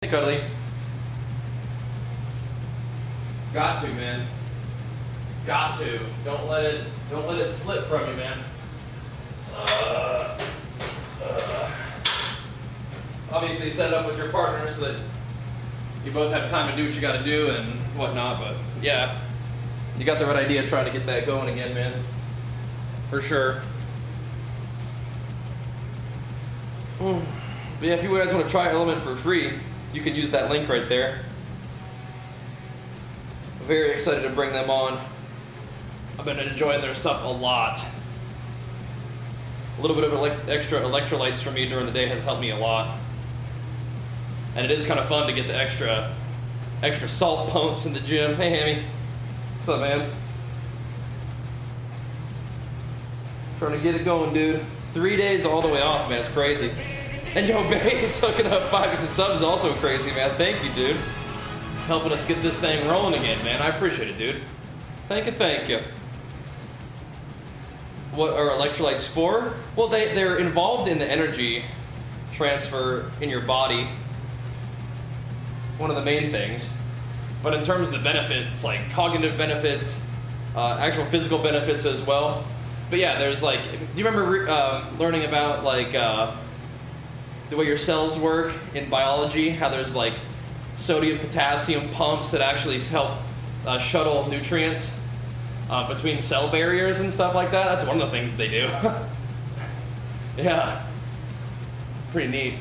you, Cuddly. Got to, man. Got to. Don't let it slip from you, man. Obviously, set it up with your partner so that you both have time to do what you got to do and whatnot. But yeah, you got the right idea trying to get that going again, man. For sure. But yeah, if you guys want to try Element for free, you can use that link right there. Very excited to bring them on. I've been enjoying their stuff a lot. A little bit of extra electrolytes from me during the day has helped me a lot. And it is kind of fun to get the extra salt pumps in the gym. Hey, Hammy. What's up, man? Trying to get it going, dude. 3 days all the way off, man. It's crazy. And yo, Bay's hooking up 5 subs is also crazy, man. Thank you, dude. Helping us get this thing rolling again, man. I appreciate it, dude. Thank you. What are electrolytes for? Well, they're involved in the energy transfer in your body. One of the main things. But in terms of the benefits, like cognitive benefits, actual physical benefits as well. But yeah, there's like, do you remember learning about like the way your cells work in biology? How there's like sodium, potassium pumps that actually help shuttle nutrients between cell barriers and stuff like that. That's one of the things they do. Yeah, pretty neat.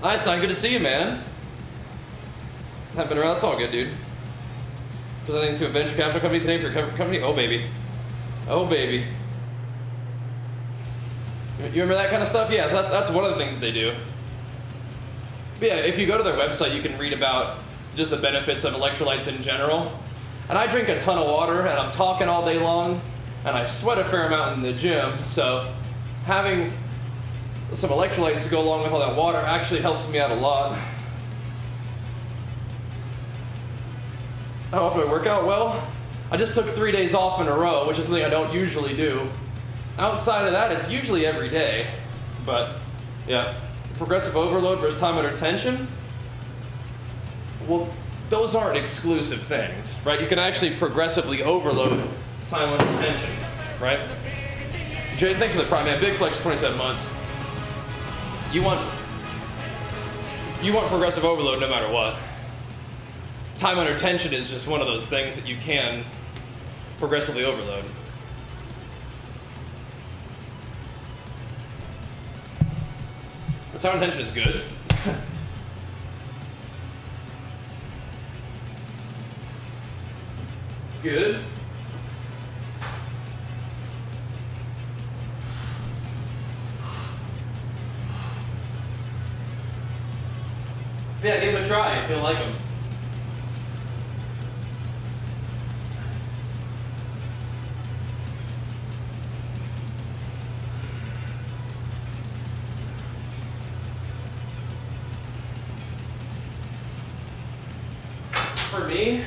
Nice, Don. Good to see you, man. Haven't been around. That's all good, dude. Presenting to a venture capital company today for your company. Oh baby, oh baby. You remember that kind of stuff? Yeah, so that's one of the things that they do. But yeah, if you go to their website, you can read about just the benefits of electrolytes in general. And I drink a ton of water, and I'm talking all day long, and I sweat a fair amount in the gym, so having some electrolytes to go along with all that water actually helps me out a lot. How often do I work out? Well, I just took 3 days off in a row, which is something I don't usually do. Outside of that, it's usually every day. But yeah, progressive overload versus time under tension. Well, those aren't exclusive things, right? You can actually progressively overload time under tension, right? Jade, thanks for the prime, man. Big flex for 27 months. You want progressive overload no matter what. Time under tension is just one of those things that you can progressively overload. But time under tension is good. It's good. Yeah, give them a try if you like them. For me,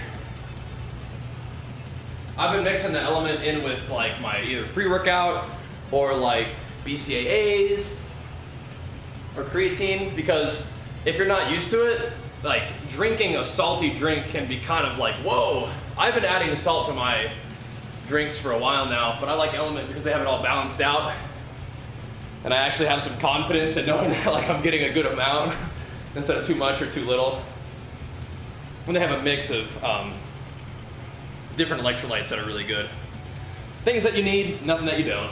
I've been mixing the Element in with like my either pre-workout or like BCAAs or creatine, because if you're not used to it, like drinking a salty drink can be kind of like, whoa. I've been adding salt to my drinks for a while now, but I like Element because they have it all balanced out. And I actually have some confidence in knowing that like I'm getting a good amount instead of too much or too little. When they have a mix of different electrolytes that are really good. Things that you need, nothing that you don't.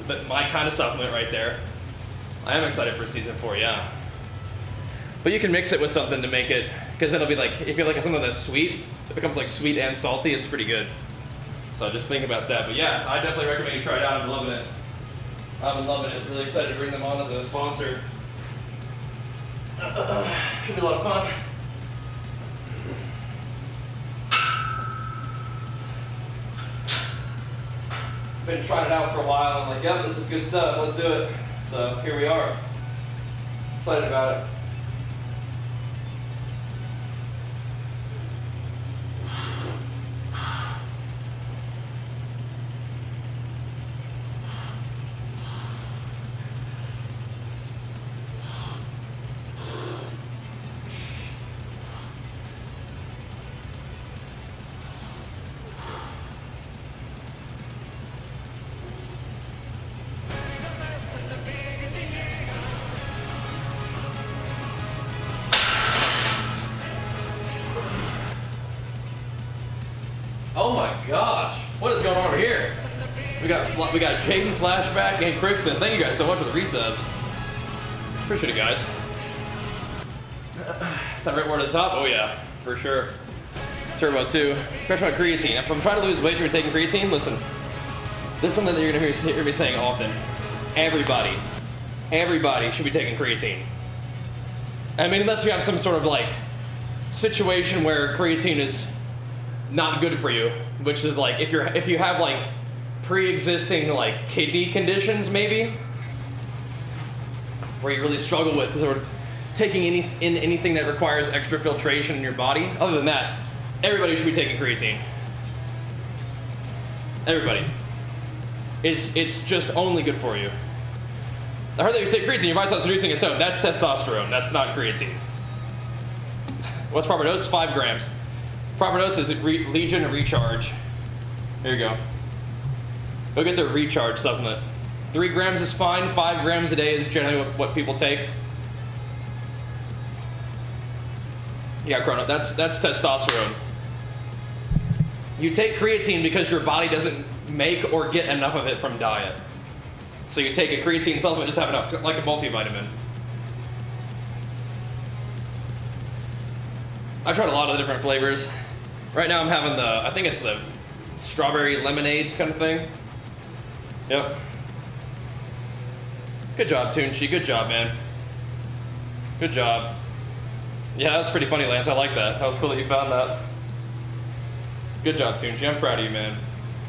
But my kind of supplement right there. I am excited for season 4, yeah. But you can mix it with something to make it, because it'll be like, if you like something that's sweet, it becomes like sweet and salty, it's pretty good. So just think about that. But yeah, I definitely recommend you try it out. I'm loving it. I'm loving it. Really excited to bring them on as a sponsor. Should be a lot of fun. Been trying it out for a while. I'm like, yep, this is good stuff. Let's do it. So here we are. Excited about it. gosh, what is going on over here? We got Jaden Flashback and Crickson. Thank you guys so much for the resubs. Appreciate it, guys. That right word at the top? Oh yeah, for sure. Turbo 2. Question about creatine. If I'm trying to lose weight, you're taking creatine. Listen, this is something that you're gonna hear me saying often. Everybody should be taking creatine. I mean, unless you have some sort of like situation where creatine is not good for you, which is like if you have like pre-existing like kidney conditions, maybe, where you really struggle with sort of taking anything that requires extra filtration in your body. Other than that, everybody should be taking creatine. Everybody. It's just only good for you. I heard that if you take creatine, your body stops producing its own. That's testosterone. That's not creatine. What's proper dose? 5 grams. Proper dose is Legion Recharge. Here you go. Go get the Recharge supplement. 3 grams is fine. 5 grams a day is generally what people take. Yeah, Chrono, that's testosterone. You take creatine because your body doesn't make or get enough of it from diet. So you take a creatine supplement, just have enough, like a multivitamin. I've tried a lot of the different flavors. Right now I'm having I think it's the strawberry lemonade kind of thing. Yep. Good job, Toonchi. Good job, man. Good job. Yeah, that was pretty funny, Lance. I like that. That was cool that you found that. Good job, Toonchi. I'm proud of you, man.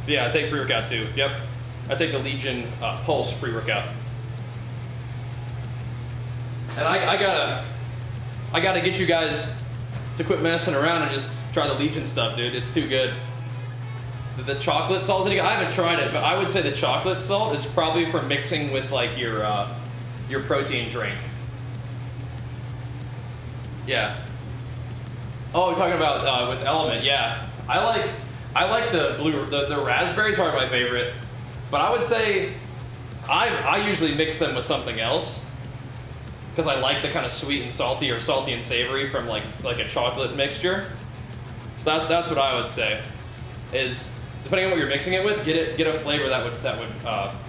Yeah, I take pre-workout too. Yep. I take the Legion Pulse pre-workout. And I gotta get you guys to quit messing around and just try the Legion stuff, dude. It's too good. The chocolate salt, I haven't tried it, but I would say the chocolate salt is probably for mixing with like your protein drink. Yeah. Oh, we're talking about with Element. Yeah, I like the raspberry is probably my favorite, but I would say I usually mix them with something else because I like the kind of sweet and salty or salty and savory from like a chocolate mixture. So that's what I would say is, depending on what you're mixing it with, get a flavor that would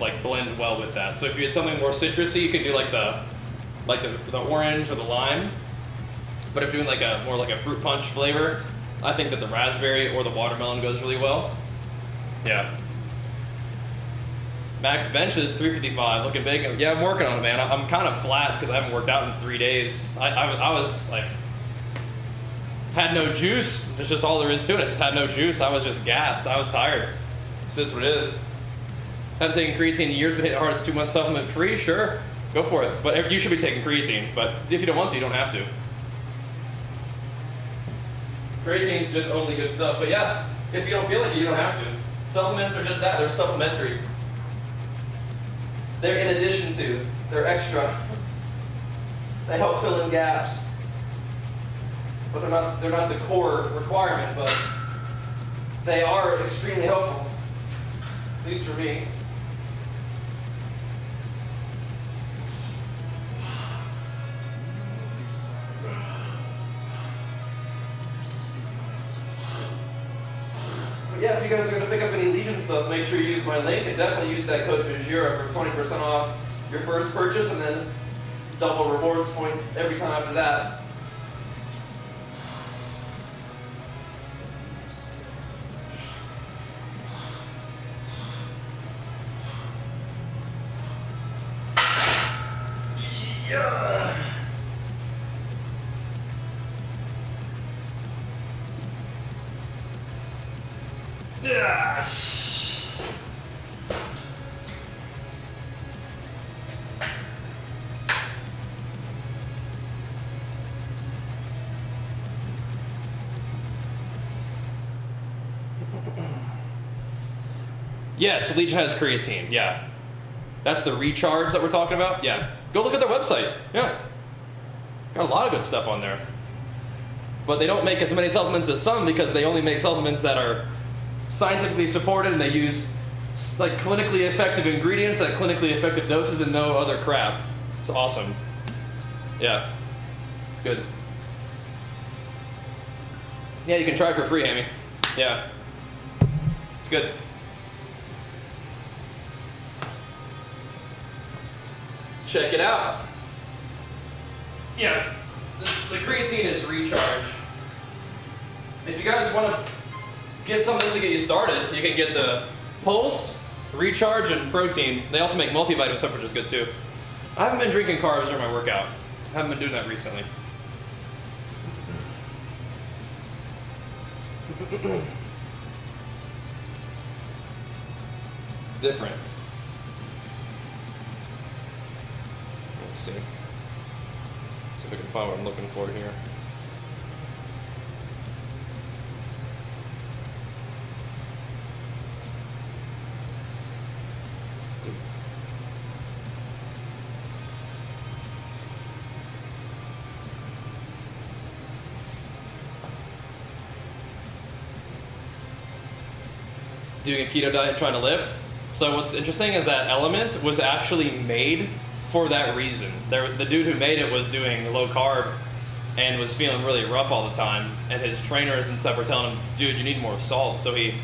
like blend well with that. So if you had something more citrusy, you could do like the orange or the lime. But if you're doing more like a fruit punch flavor, I think that the raspberry or the watermelon goes really well. Yeah. Max bench is 355, looking big. Yeah, I'm working on it, man. I'm kind of flat because I haven't worked out in 3 days. I was like, had no juice. That's just all there is to it. I just had no juice. I was just gassed. I was tired. This is what it is. Haven't taken creatine in years, been hitting hard at 2 months supplement free. Sure, go for it. But you should be taking creatine. But if you don't want to, you don't have to. Creatine's just only good stuff. But yeah, if you don't feel like it, you don't have to. Supplements are just that. They're supplementary. They're in addition to. They're extra. They help fill in gaps. But they're not the core requirement, but they are extremely helpful. At least for me. But yeah, if you guys are going to pick up any Legion stuff, make sure you use my link and definitely use that code Bajheera for 20% off your first purchase and then double rewards points every time after that. Yeah. Yes. Yes, Legion has creatine. Yeah. That's the recharge that we're talking about? Yeah. Go look at their website. Yeah. Got a lot of good stuff on there. But they don't make as many supplements as some because they only make supplements that are scientifically supported and they use like clinically effective ingredients at clinically effective doses and no other crap. It's awesome. Yeah. It's good. Yeah, you can try for free, Amy. Yeah. It's good. Check it out. Yeah, the creatine is recharge. If you guys want to get some of this to get you started, you can get the Pulse, Recharge, and Protein. They also make multivitamin stuff, which is good too. I haven't been drinking carbs during my workout. I haven't been doing that recently. Different. Let's see. See if I can find what I'm looking for here. Doing a keto diet, trying to lift. So what's interesting is that element was actually made for that reason. The dude who made it was doing low carb and was feeling really rough all the time, and his trainers and stuff were telling him, dude, you need more salt. So he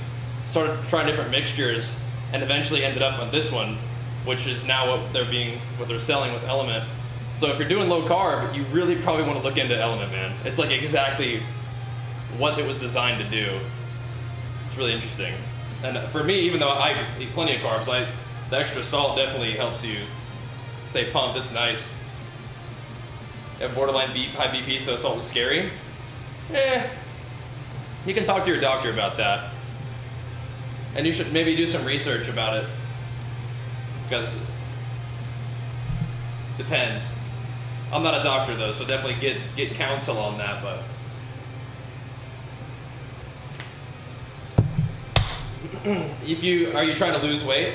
started trying different mixtures and eventually ended up on this one, which is now what they're selling with Element. So if you're doing low carb, you really probably want to look into Element, man. It's like exactly what it was designed to do. It's really interesting. And for me, even though I eat plenty of carbs, the extra salt definitely helps you stay pumped. It's nice. You have borderline high BP, so salt is scary. You can talk to your doctor about that. And you should maybe do some research about it. Because it depends. I'm not a doctor though, so definitely get counsel on that, but are you trying to lose weight?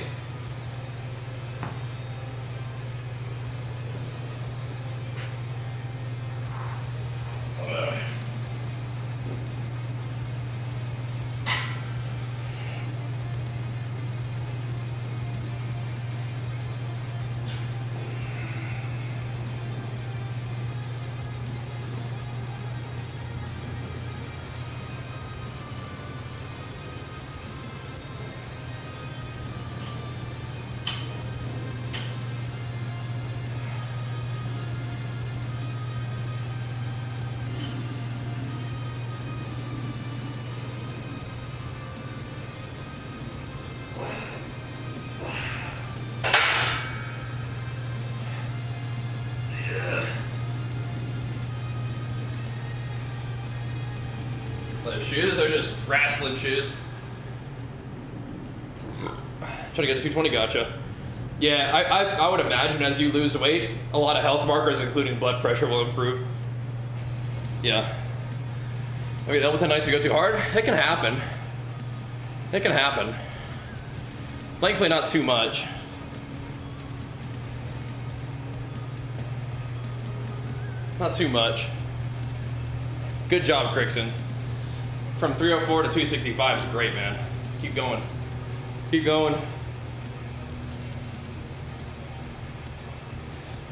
Those shoes are just wrestling shoes. Trying to get to 220, gotcha. Yeah, I would imagine as you lose weight, a lot of health markers, including blood pressure, will improve. Yeah. I mean, Elton nice to go too hard? It can happen. It can happen. Thankfully, not too much. Not too much. Good job, Crixon. From 304 to 265 is great, man. Keep going. Keep going.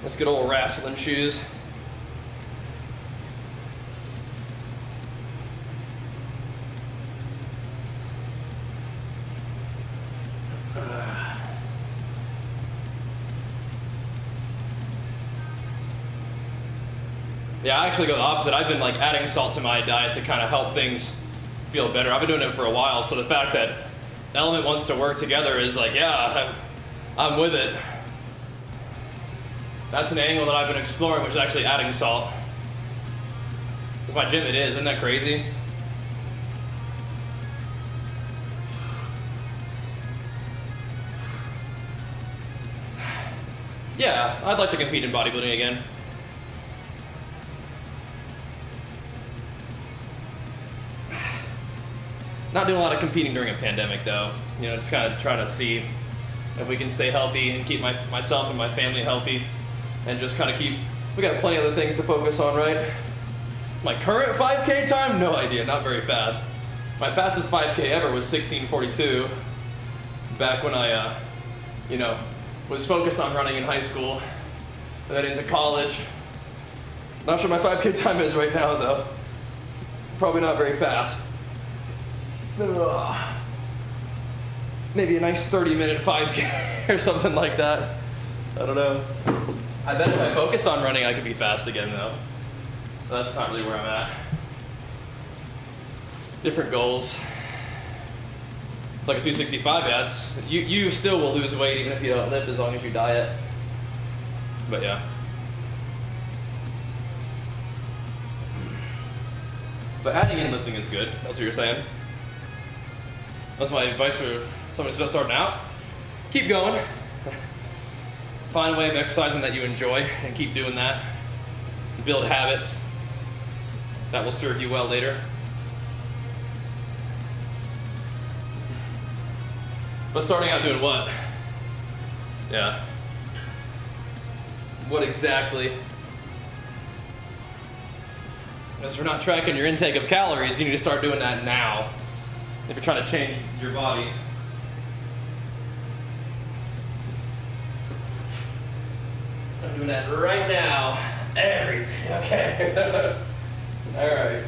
Let's get old wrestling shoes. Yeah, I actually go the opposite. I've been like adding salt to my diet to kind of help things feel better. I've been doing it for a while, so the fact that Element wants to work together is like, yeah, I'm with it. That's an angle that I've been exploring, which is actually adding salt. Because my gym it is, isn't that crazy? Yeah, I'd like to compete in bodybuilding again. Not doing a lot of competing during a pandemic though. You know, just kind of trying to see if we can stay healthy and keep myself and my family healthy and just kind of we got plenty of other things to focus on, right? My current 5K time? No idea, not very fast. My fastest 5K ever was 16:42 back when I, was focused on running in high school and then into college. Not sure my 5K time is right now though. Probably not very fast. maybe a nice 30-minute 5K or something like that. I don't know. I bet if I focused on running, I could be fast again though. That's just not really where I'm at. Different goals. It's like a 265, yeah. You still will lose weight even if you don't lift as long as you diet. But yeah. But adding in lifting is good. That's what you're saying. That's my advice for somebody starting out. Keep going. Find a way of exercising that you enjoy and keep doing that. Build habits that will serve you well later. But starting out doing what? Yeah. What exactly? Because if you're not tracking your intake of calories, you need to start doing that now if you're trying to change your body. Start doing that right now. Everything, okay. All right.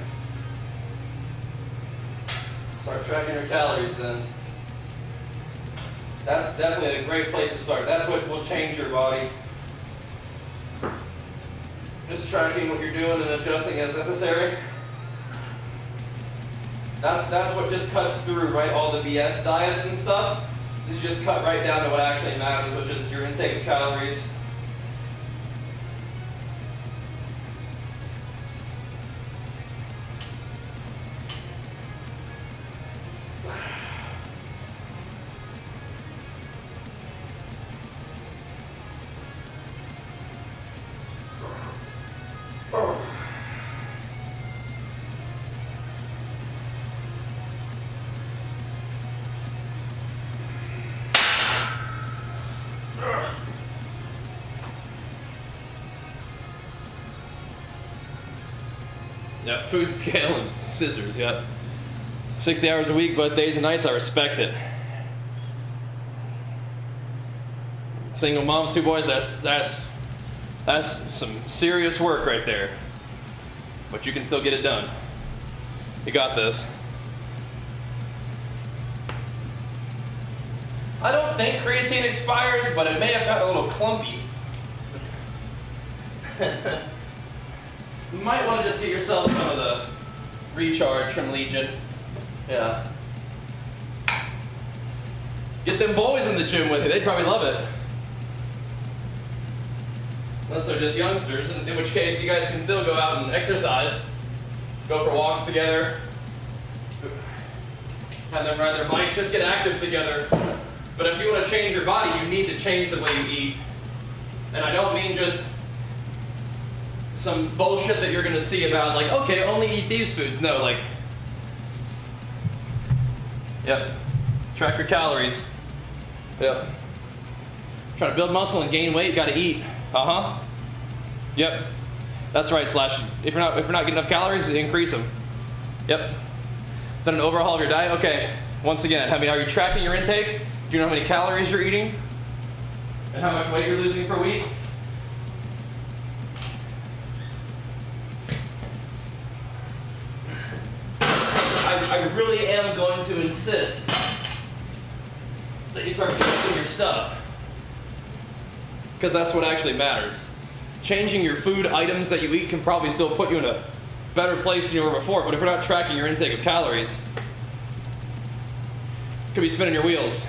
Start tracking your calories then. That's definitely a great place to start. That's what will change your body. Just tracking what you're doing and adjusting as necessary. That's what just cuts through, right? All the BS diets and stuff. You just cut right down to what actually matters, which is your intake of calories. Yeah, food scale and scissors, yeah. 60 hours a week, both days and nights, I respect it. Single mom, 2 boys, that's some serious work right there. But you can still get it done. You got this. I don't think creatine expires, but it may have gotten a little clumpy. You might want to just get yourself some of the recharge from Legion. Yeah. Get them boys in the gym with you. They'd probably love it. Unless they're just youngsters, in which case you guys can still go out and exercise. Go for walks together. Have them ride their bikes. Just get active together. But if you want to change your body, you need to change the way you eat. And I don't mean just some bullshit that you're gonna see about like, okay, only eat these foods. No, like, yep, track your calories. Yep. Trying to build muscle and gain weight, gotta eat. Yep. That's right, Slash. If you're not getting enough calories, increase them. Yep. Done an overhaul of your diet? Okay. Once again, are you tracking your intake? Do you know how many calories you're eating? And how much weight you're losing per week? I really am going to insist that you start tracking your stuff. Because that's what actually matters. Changing your food items that you eat can probably still put you in a better place than you were before, but if you're not tracking your intake of calories, you could be spinning your wheels.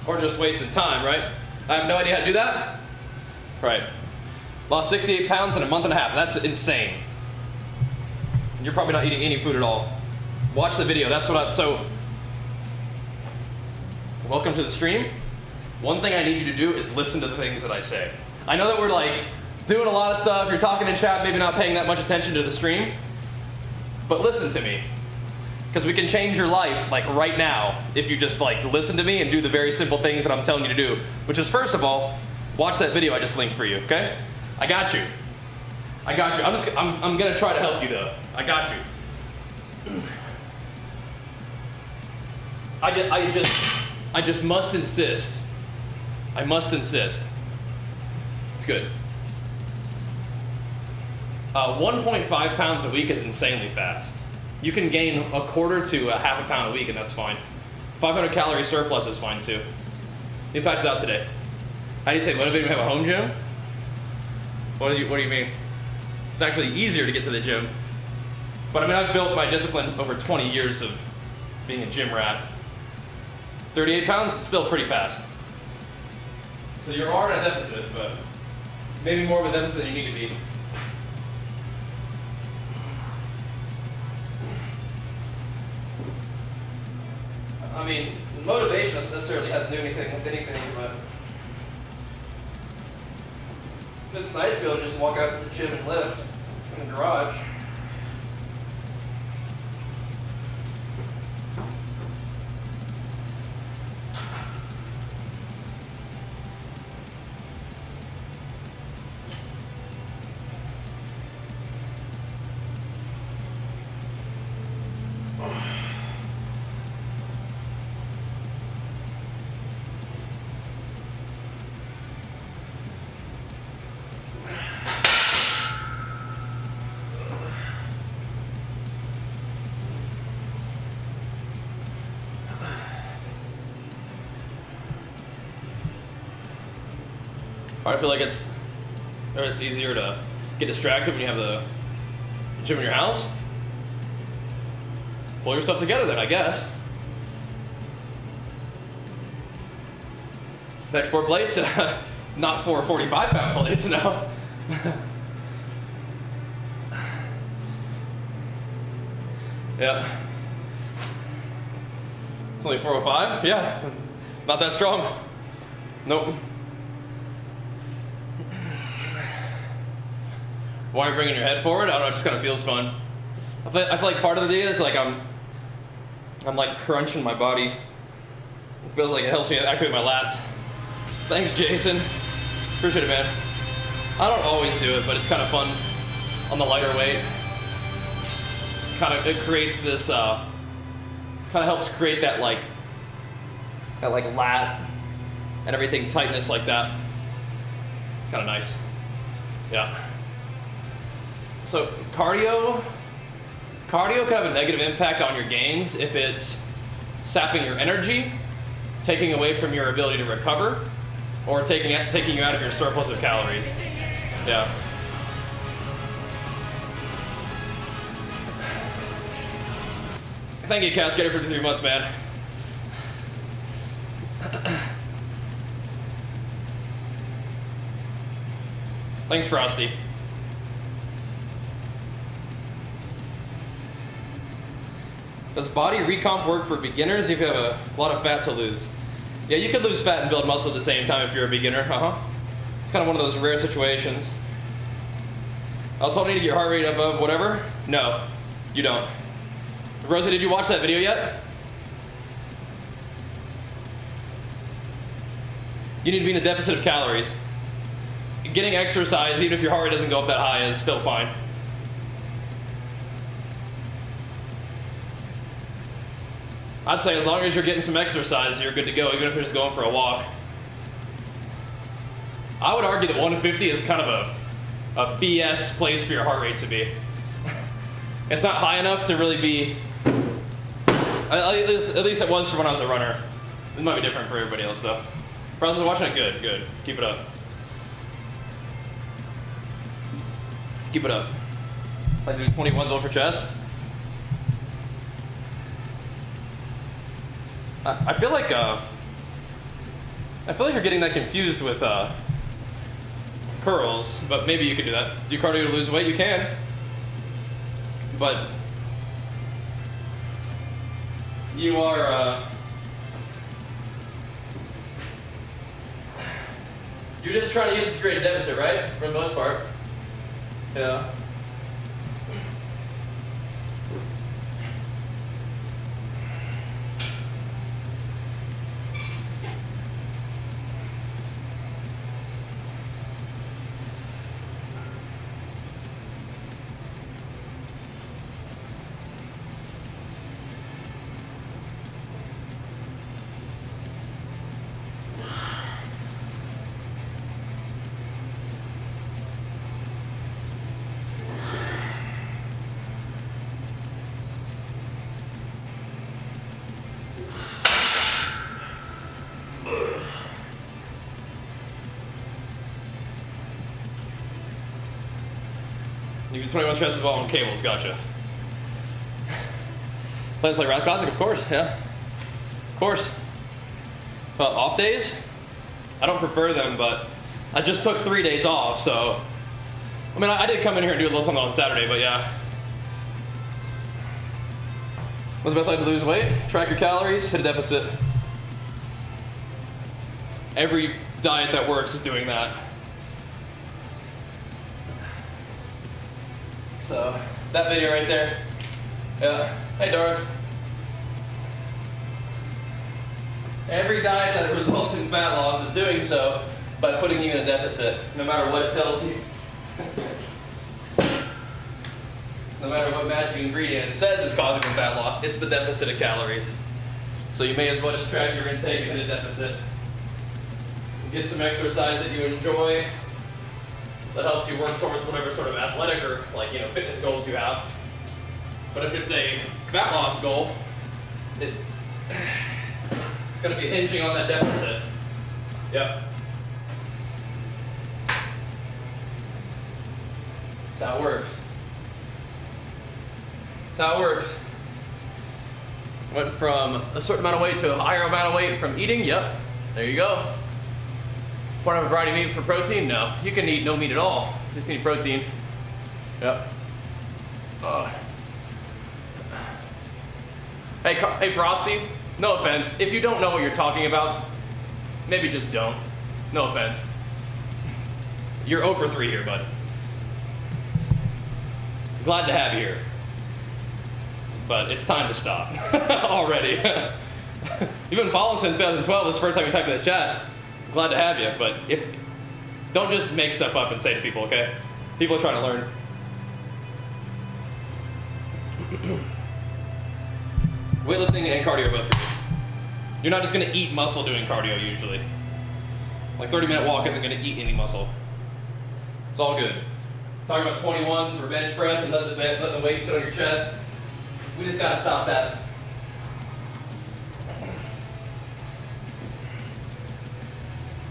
Or just wasting time, right? I have no idea how to do that. Right. Lost 68 pounds in a month and a half. That's insane. You're probably not eating any food at all. Watch the video. That's what so welcome to the stream. One thing I need you to do is listen to the things that I say. I know that we're like doing a lot of stuff. You're talking in chat, maybe not paying that much attention to the stream. But listen to me. Because we can change your life like right now if you just like listen to me and do the very simple things that I'm telling you to do. Which is, first of all, watch that video I just linked for you, okay? I got you. I got you. I'm gonna try to help you though. I got you. I just I just must insist. I must insist. It's good. 1.5 pounds a week is insanely fast. You can gain a quarter to a half a pound a week, and that's fine. 500 calorie surplus is fine too. Let me patch this out today. How do you say motivated to have a home gym? What do you mean? It's actually easier to get to the gym. But I mean, I've built my discipline over 20 years of being a gym rat. 38 pounds, still pretty fast. So you're already in a deficit, but maybe more of a deficit than you need to be. I mean, motivation doesn't necessarily have to do anything with anything, but it's nice to be able to just walk out to the gym and lift in the garage. I feel like it's easier to get distracted when you have the gym in your house. Pull yourself together then, I guess. Bench 4 plates, not 4 45-pound plates, no. Yeah. It's only 405? Yeah. Not that strong. Nope. Why are you bringing your head forward? I don't know, it just kind of feels fun. I feel like part of the deal is like I'm like crunching my body. It feels like it helps me activate my lats. Thanks, Jason. Appreciate it, man. I don't always do it, but it's kind of fun on the lighter weight. It creates this, kind of helps create that lat and everything tightness like that. It's kind of nice. Yeah. So cardio can have a negative impact on your gains if it's sapping your energy, taking away from your ability to recover, or taking you out of your surplus of calories. Yeah. Thank you, Cascader, for 3 months, man. Thanks, Frosty. Does body recomp work for beginners if you have a lot of fat to lose? Yeah, you could lose fat and build muscle at the same time if you're a beginner. It's kind of one of those rare situations. I also need to get your heart rate above whatever? No, you don't. Rosa, did you watch that video yet? You need to be in a deficit of calories. Getting exercise, even if your heart rate doesn't go up that high, is still fine. I'd say as long as you're getting some exercise, you're good to go, even if you're just going for a walk. I would argue that 150 is kind of a BS place for your heart rate to be. It's not high enough to really be, at least it was for when I was a runner. It might be different for everybody else though. For those watching it, good. Keep it up. Keep it up. Like to do 21s over chest. I feel like you're getting that confused with curls, but maybe you could do that. Do cardio to lose weight? You can, but you are you're just trying to use it to create a deficit, right? For the most part. Yeah. do 21 stresses while on cables, gotcha. Plans like Wrath Classic, of course, yeah. Of course. Off days? I don't prefer them, but I just took 3 days off, so. I mean, I did come in here and do a little something on Saturday, but yeah. What's the best way to lose weight? Track your calories, hit a deficit. Every diet that works is doing that. So, that video right there. Yeah. Hey, Darth. Every diet that results in fat loss is doing so by putting you in a deficit, no matter what it tells you. No matter what magic ingredient it says is causing fat loss, it's the deficit of calories. So you may as well just track your intake and hit a deficit. Get some exercise that you enjoy that helps you work towards whatever sort of athletic or fitness goals you have. But if it's a fat loss goal, it's going to be hinging on that deficit. Yep. That's how it works. That's how it works. Went from a certain amount of weight to a higher amount of weight from eating. Yep. There you go. Part of a variety of meat for protein? No. You can eat no meat at all. You just need protein. Yep. Hey, Frosty. No offense. If you don't know what you're talking about, maybe just don't. No offense. You're 0 for 3 here, bud. Glad to have you here. But it's time to stop already. You've been following since 2012. This is the first time you typed in the chat. Glad to have you, but don't just make stuff up and say it to people, okay? People are trying to learn. Weightlifting and cardio are both good. You're not just gonna eat muscle doing cardio usually. Like 30-minute walk isn't gonna eat any muscle. It's all good. Talking about 21s for bench press and let the weight sit on your chest. We just gotta stop that.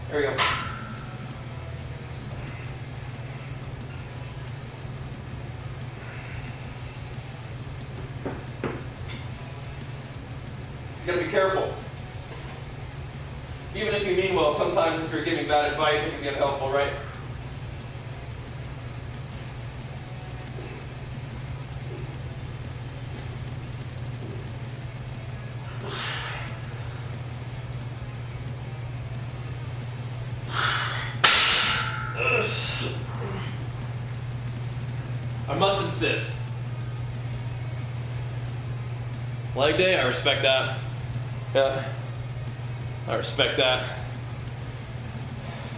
There we go. You gotta be careful. Even if you mean well, sometimes if you're giving bad advice, it can be unhelpful, right? I must insist. Leg day, I respect that. Yeah. I respect that.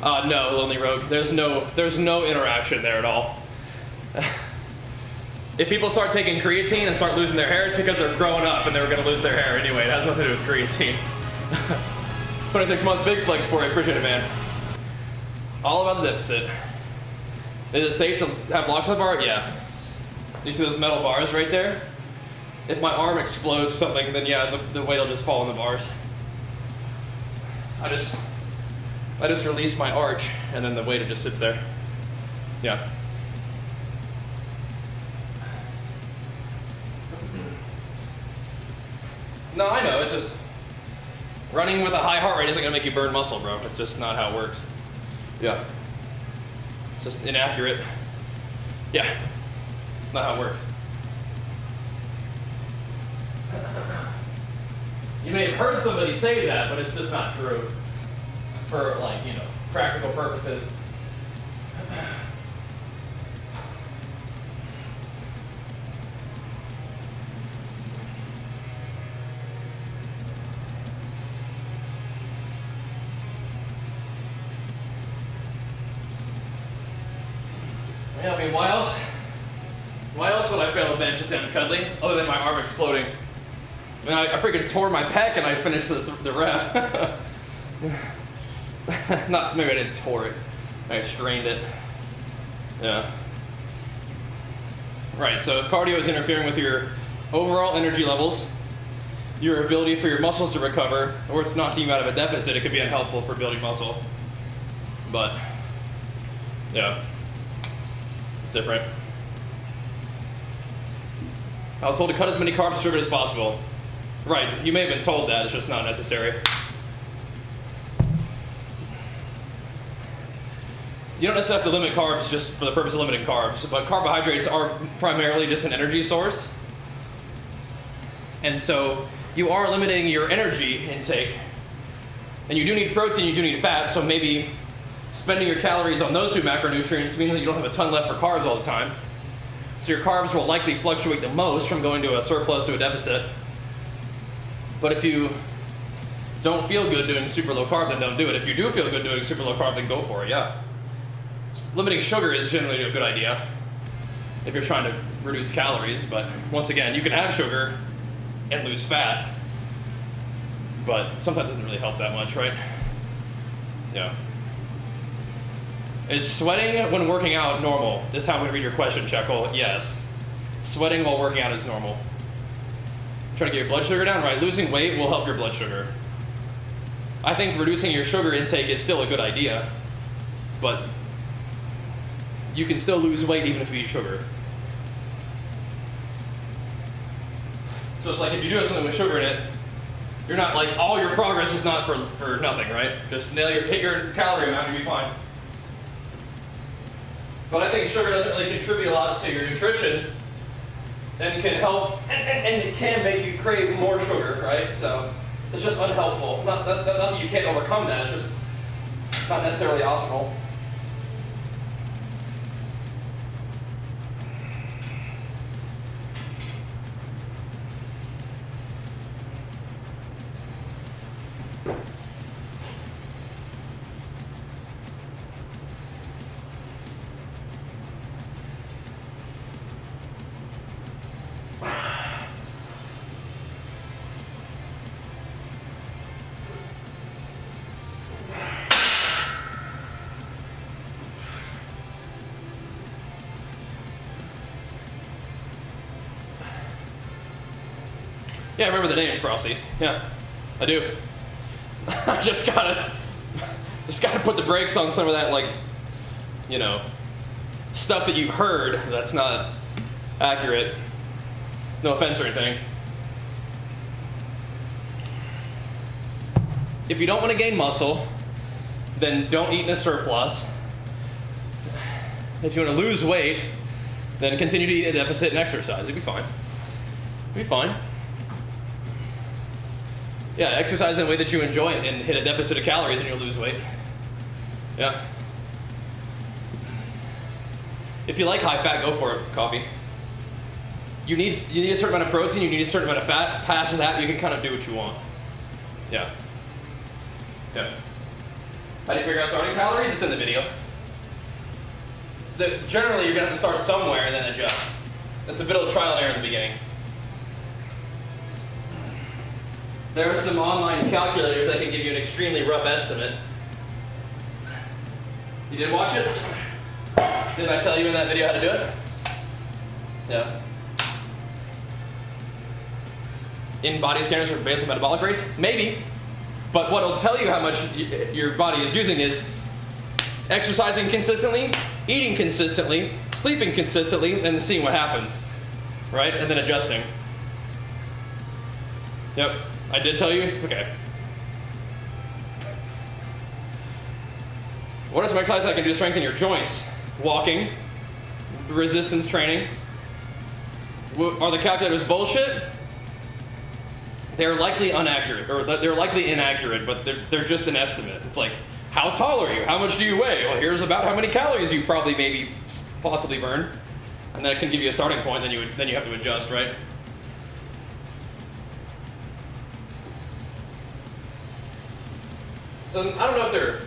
No, Lonely Rogue. There's no interaction there at all. If people start taking creatine and start losing their hair, it's because they're growing up and they were gonna lose their hair anyway. It has nothing to do with creatine. 26 months, big flex for you, appreciate it, man. All about the deficit. Is it safe to have blocks on the bar? Yeah. You see those metal bars right there? If my arm explodes or something, then yeah, the weight will just fall on the bars. I just release my arch, and then the weight just sits there. Yeah. No, I know, it's just running with a high heart rate isn't gonna make you burn muscle, bro. It's just not how it works. Yeah. It's just inaccurate. Yeah. Not how it works. You may have heard somebody say that, but it's just not true for, like, practical purposes. Yeah, I mean, why else would I fail a bench attempt, Cuddly, other than my arm exploding? I mean, I freaking tore my pec and I finished the rep. Maybe I didn't tore it. I strained it. Yeah. Right, so if cardio is interfering with your overall energy levels, your ability for your muscles to recover, or it's knocking you out of a deficit, it could be unhelpful for building muscle. But, yeah, it's different. I was told to cut as many carbs and sugar as possible. Right, you may have been told that, it's just not necessary. You don't necessarily have to limit carbs just for the purpose of limiting carbs, but carbohydrates are primarily just an energy source. And so you are limiting your energy intake. And you do need protein, you do need fat, so maybe spending your calories on those two macronutrients means that you don't have a ton left for carbs all the time. So your carbs will likely fluctuate the most from going to a surplus to a deficit. But if you don't feel good doing super low carb, then don't do it. If you do feel good doing super low carb, then go for it, yeah. Limiting sugar is generally a good idea if you're trying to reduce calories, but once again, you can have sugar and lose fat, but sometimes it doesn't really help that much, right? Yeah. Is sweating when working out normal? This is how I'm going to read your question, Checkle. Yes. Sweating while working out is normal. Trying to get your blood sugar down, right? Losing weight will help your blood sugar. I think reducing your sugar intake is still a good idea, but you can still lose weight even if you eat sugar. So it's like if you do have something with sugar in it, you're not like, all your progress is not for nothing, right? Just hit your calorie amount and you'll be fine. But I think sugar doesn't really contribute a lot to your nutrition and can help, and it can make you crave more sugar, right? So it's just unhelpful. Not that you can't overcome that, it's just not necessarily optimal. Yeah, I remember the name, Frosty. Yeah, I do. I just gotta put the brakes on some of that, like, you know, stuff that you've heard that's not accurate. No offense or anything. If you don't want to gain muscle, then don't eat in a surplus. If you want to lose weight, then continue to eat in a deficit and exercise. It'll be fine. It'll be fine. Yeah, exercise in a way that you enjoy and hit a deficit of calories and you'll lose weight. Yeah. If you like high fat, go for it. Coffee. You need a certain amount of protein, you need a certain amount of fat. Past that, you can kind of do what you want. Yeah. Yeah. How do you figure out starting calories? It's in the video. Generally, you're going to have to start somewhere and then adjust. It's a bit of a trial and error in the beginning. There are some online calculators that can give you an extremely rough estimate. You did watch it? Did I tell you in that video how to do it? Yeah. In body scanners for basal metabolic rates? Maybe. But what will tell you how much your body is using is exercising consistently, eating consistently, sleeping consistently, and then seeing what happens. Right? And then adjusting. Yep. I did tell you? Okay. What are some exercises I can do to strengthen your joints? Walking, resistance training. Are the calculators bullshit? They're likely inaccurate, but they're just an estimate. It's like, how tall are you? How much do you weigh? Well, here's about how many calories you probably maybe possibly burn. And that can give you a starting point, then you have to adjust, right? So I don't know if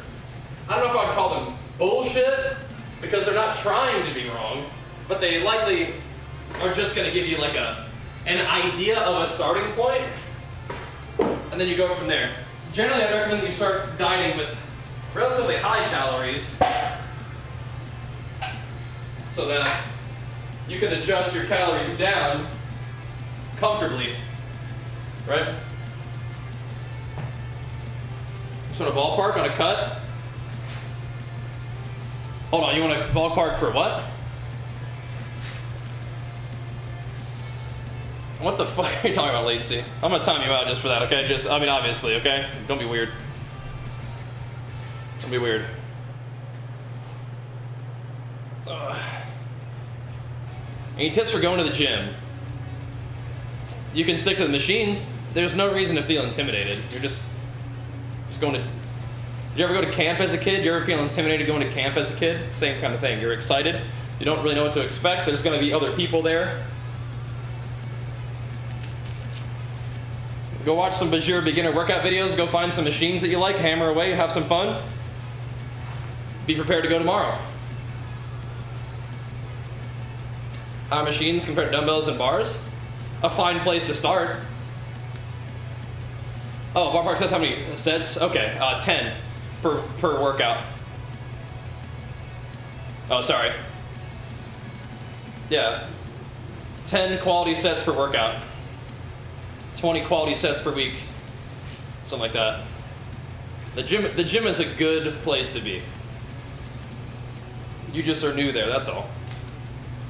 I'd call them bullshit, because they're not trying to be wrong, but they likely are just going to give you like an idea of a starting point, and then you go from there. Generally, I recommend that you start dieting with relatively high calories, so that you can adjust your calories down comfortably, right? Just want a ballpark on a cut? Hold on, you want a ballpark for what? What the fuck are you talking about latency? I'm gonna time you out just for that, okay? I mean, obviously, okay? Don't be weird. Don't be weird. Any tips for going to the gym? You can stick to the machines. There's no reason to feel intimidated. You're just going to... Did you ever go to camp as a kid? You ever feel intimidated going to camp as a kid? Same kind of thing. You're excited. You don't really know what to expect. There's going to be other people there. Go watch some Bajheera beginner workout videos. Go find some machines that you like. Hammer away. Have some fun. Be prepared to go tomorrow. How machines compared to dumbbells and bars? A fine place to start. Oh, Bar Park says how many sets? Okay, 10 per workout. Oh, sorry. Yeah, 10 quality sets per workout. 20 quality sets per week. Something like that. The gym is a good place to be. You just are new there, that's all.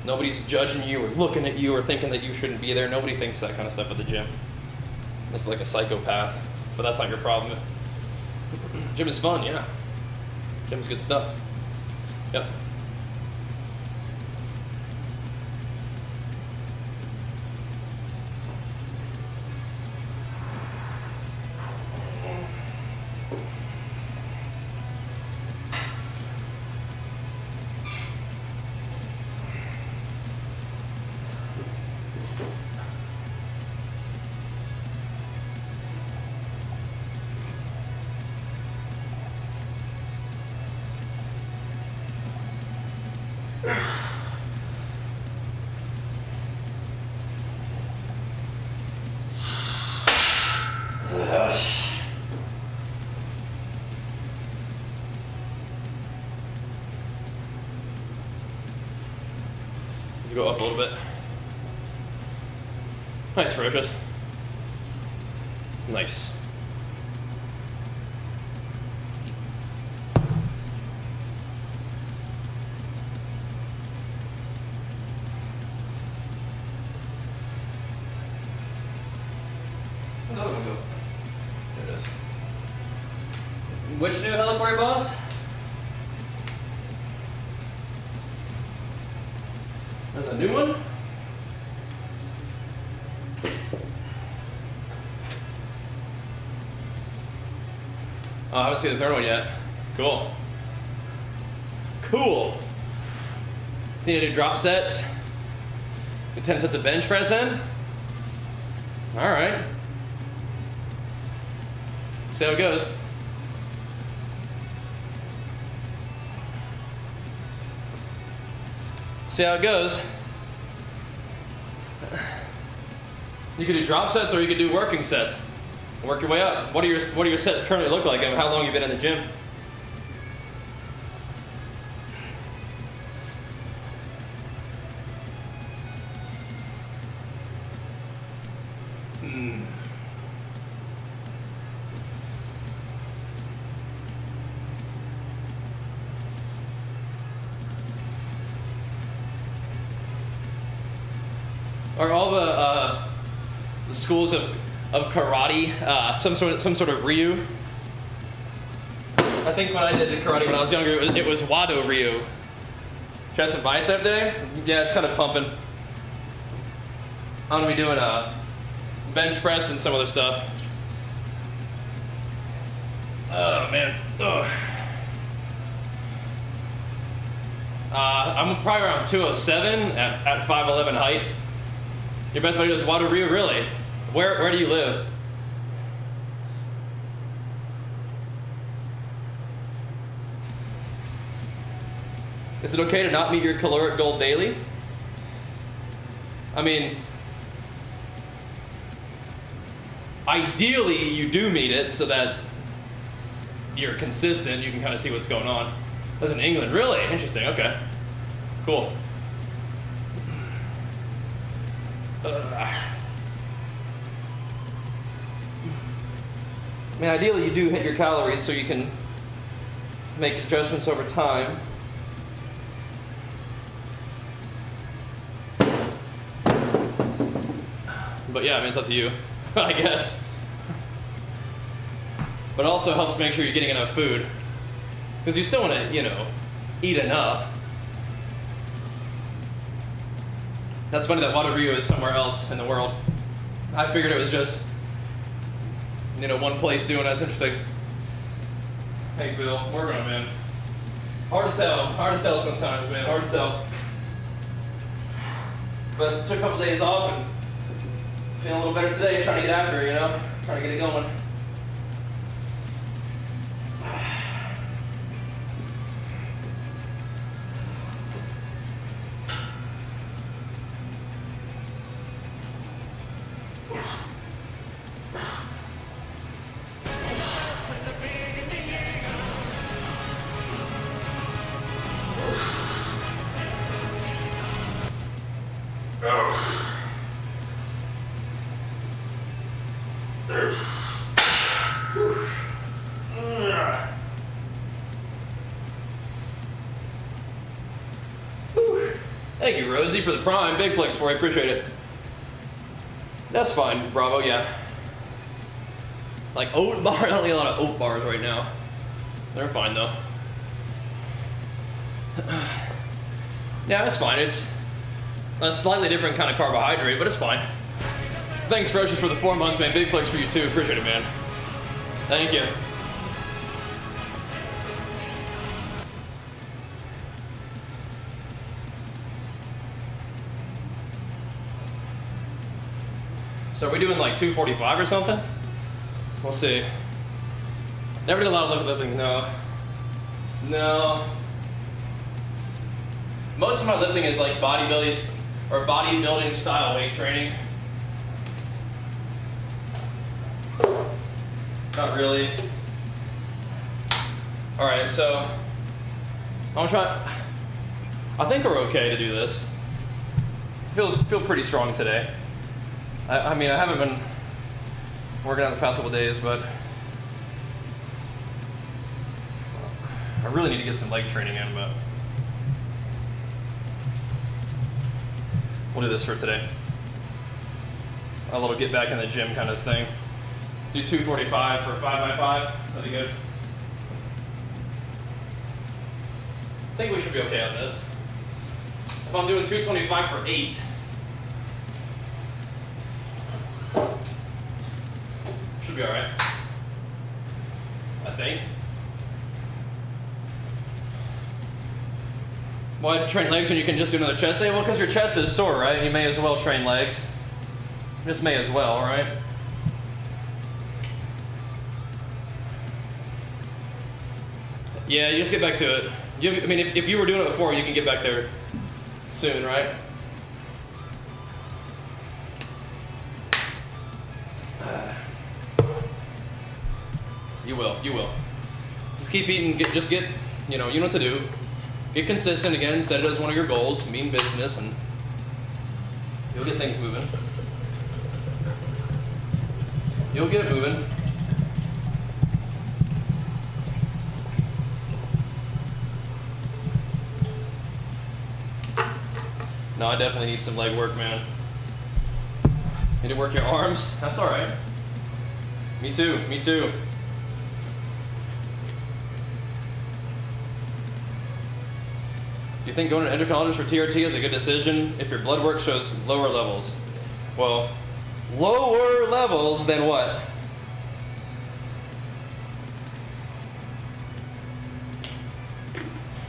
Nobody's judging you or looking at you or thinking that you shouldn't be there. Nobody thinks that kind of stuff at the gym. It's like a psychopath, but that's not your problem. Gym is fun, yeah. Gym's good stuff. Yep. Let's go up a little bit. Nice, Ferocious. Nice. Another one go. There it is. Which new heliquary boss? There's a new one? Oh, I haven't seen the third one yet. Cool. Cool. Need to do drop sets? Get 10 sets of bench press in? Alright. See how it goes. See how it goes. You could do drop sets or you could do working sets. Work your way up. What do your sets currently look like and how long you've been in the gym? Are all the schools of karate some sort of Ryu? I think when I did karate when I was younger, it was Wado Ryu. Chest and bicep day? Yeah, it's kind of pumping. I'm gonna be doing bench press and some other stuff. Oh man. Ugh. I'm probably around 207 at 5'11" height. Your best buddy does Wado Ryu, really? Where do you live? Is it okay to not meet your caloric goal daily? I mean, ideally you do meet it so that you're consistent, you can kind of see what's going on. That's in England, really? Interesting, okay. Cool. I mean, ideally you do hit your calories so you can make adjustments over time. But yeah, I mean, it's up to you, I guess. But it also helps make sure you're getting enough food. Because you still want to, you know, eat enough. That's funny that Bajheera is somewhere else in the world. I figured it was just, you know, one place doing it. That's interesting. Thanks, Bill. Working on it, man. Hard to tell sometimes, man. Hard to tell. But took a couple days off and feeling a little better today. Trying to get after it, you know? Trying to get it going. Thank you, Rosie, for the prime. Big flex for you. Appreciate it. That's fine, Bravo, yeah. Like oat bar, I don't need a lot of oat bars right now. They're fine, though. Yeah, that's fine. It's a slightly different kind of carbohydrate, but it's fine. Thanks, Ferocious, for the 4 months, man. Big flex for you, too. Appreciate it, man. Thank you. So are we doing like 245 or something? We'll see. Never did a lot of lifting, no. No. Most of my lifting is like bodybuilding style weight training. Not really. All right, so I'm gonna try. I think we're okay to do this. Feel pretty strong today. I mean, I haven't been working out the past couple days, but I really need to get some leg training in, but we'll do this for today. A little get back in the gym kind of thing. Do 245 for 5x5, that'd be good. I think we should be okay on this. If I'm doing 225 for 8, should be all right, I think. Why train legs when you can just do another chest day? Well, because your chest is sore, right? You may as well train legs. Just may as well, right? Yeah, you just get back to it. I mean, if you were doing it before, you can get back there soon, right? You will. Just keep eating, you know what to do. Get consistent again, set it as one of your goals, mean business, and you'll get things moving. You'll get it moving. No, I definitely need some leg work, man. Need to work your arms? That's all right. Me too. Do you think going to an endocrinologist for TRT is a good decision if your blood work shows lower levels? Well, lower levels than what?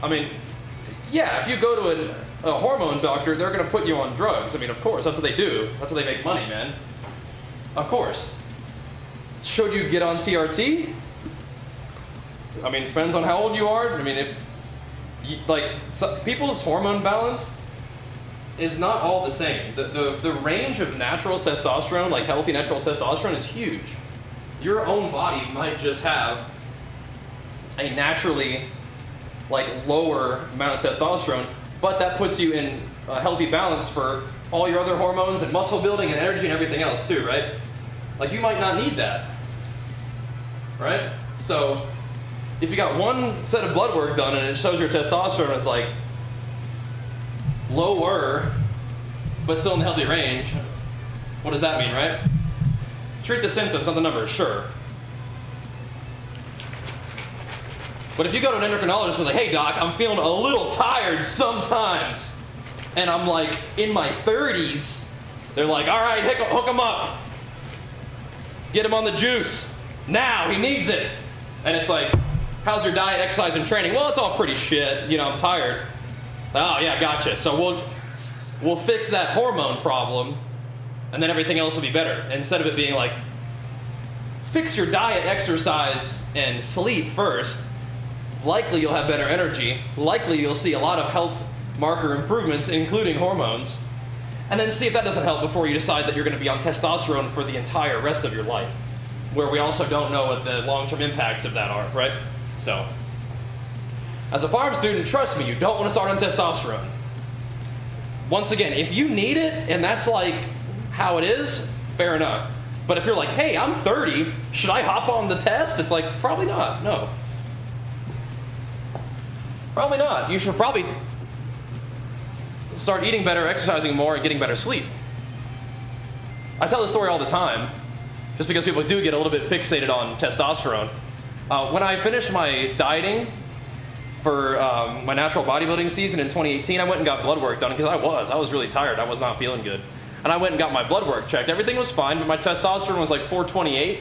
I mean, yeah, if you go to a hormone doctor, they're going to put you on drugs. I mean, of course, that's what they do. That's how they make money, man. Of course. Should you get on TRT? I mean, it depends on how old you are. I mean, people's hormone balance is not all the same. The range of natural testosterone, like healthy natural testosterone, is huge. Your own body might just have a naturally lower amount of testosterone, but that puts you in a healthy balance for all your other hormones and muscle building and energy and everything else too, right? Like, you might not need that, right? So if you got one set of blood work done and it shows your testosterone is lower, but still in the healthy range, What does that mean, right? Treat the symptoms, not the numbers, sure. But if you go to an endocrinologist and like, hey doc, I'm feeling a little tired sometimes, and I'm like in my 30s, they're like, all right, hook him up. Get him on the juice. Now, he needs it. And it's like, how's your diet, exercise, and training? Well, it's all pretty shit. You know, I'm tired. Oh yeah, gotcha. So we'll fix that hormone problem, and then everything else will be better. Instead of it being like, fix your diet, exercise, and sleep first. Likely you'll have better energy. Likely you'll see a lot of health marker improvements, including hormones. And then see if that doesn't help before you decide that you're going to be on testosterone for the entire rest of your life, where we also don't know what the long-term impacts of that are, right? So, as a farm student, trust me, you don't want to start on testosterone. Once again, if you need it and that's like how it is, fair enough. But if you're like, hey, I'm 30, should I hop on the test? It's like, probably not, no. Probably not. You should probably start eating better, exercising more, and getting better sleep. I tell this story all the time, just because people do get a little bit fixated on testosterone. When I finished my dieting for my natural bodybuilding season in 2018, I went and got blood work done because I was really tired. I was not feeling good. And I went and got my blood work checked. Everything was fine, but my testosterone was like 428.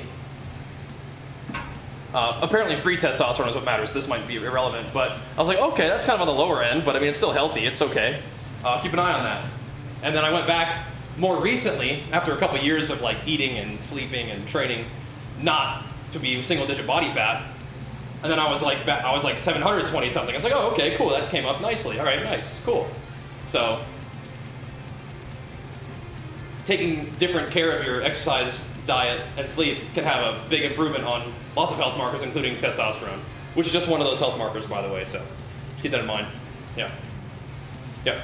Apparently free testosterone is what matters. This might be irrelevant, but I was like, okay, that's kind of on the lower end, but I mean, it's still healthy. It's okay. Keep an eye on that. And then I went back more recently, after a couple years of like eating and sleeping and training, not to be single-digit body fat. And then I was like 720 something. I was like, oh, okay, cool. That came up nicely. All right, nice, cool. So taking different care of your exercise, diet, and sleep can have a big improvement on lots of health markers, including testosterone, which is just one of those health markers, by the way. So keep that in mind. Yeah. Yeah.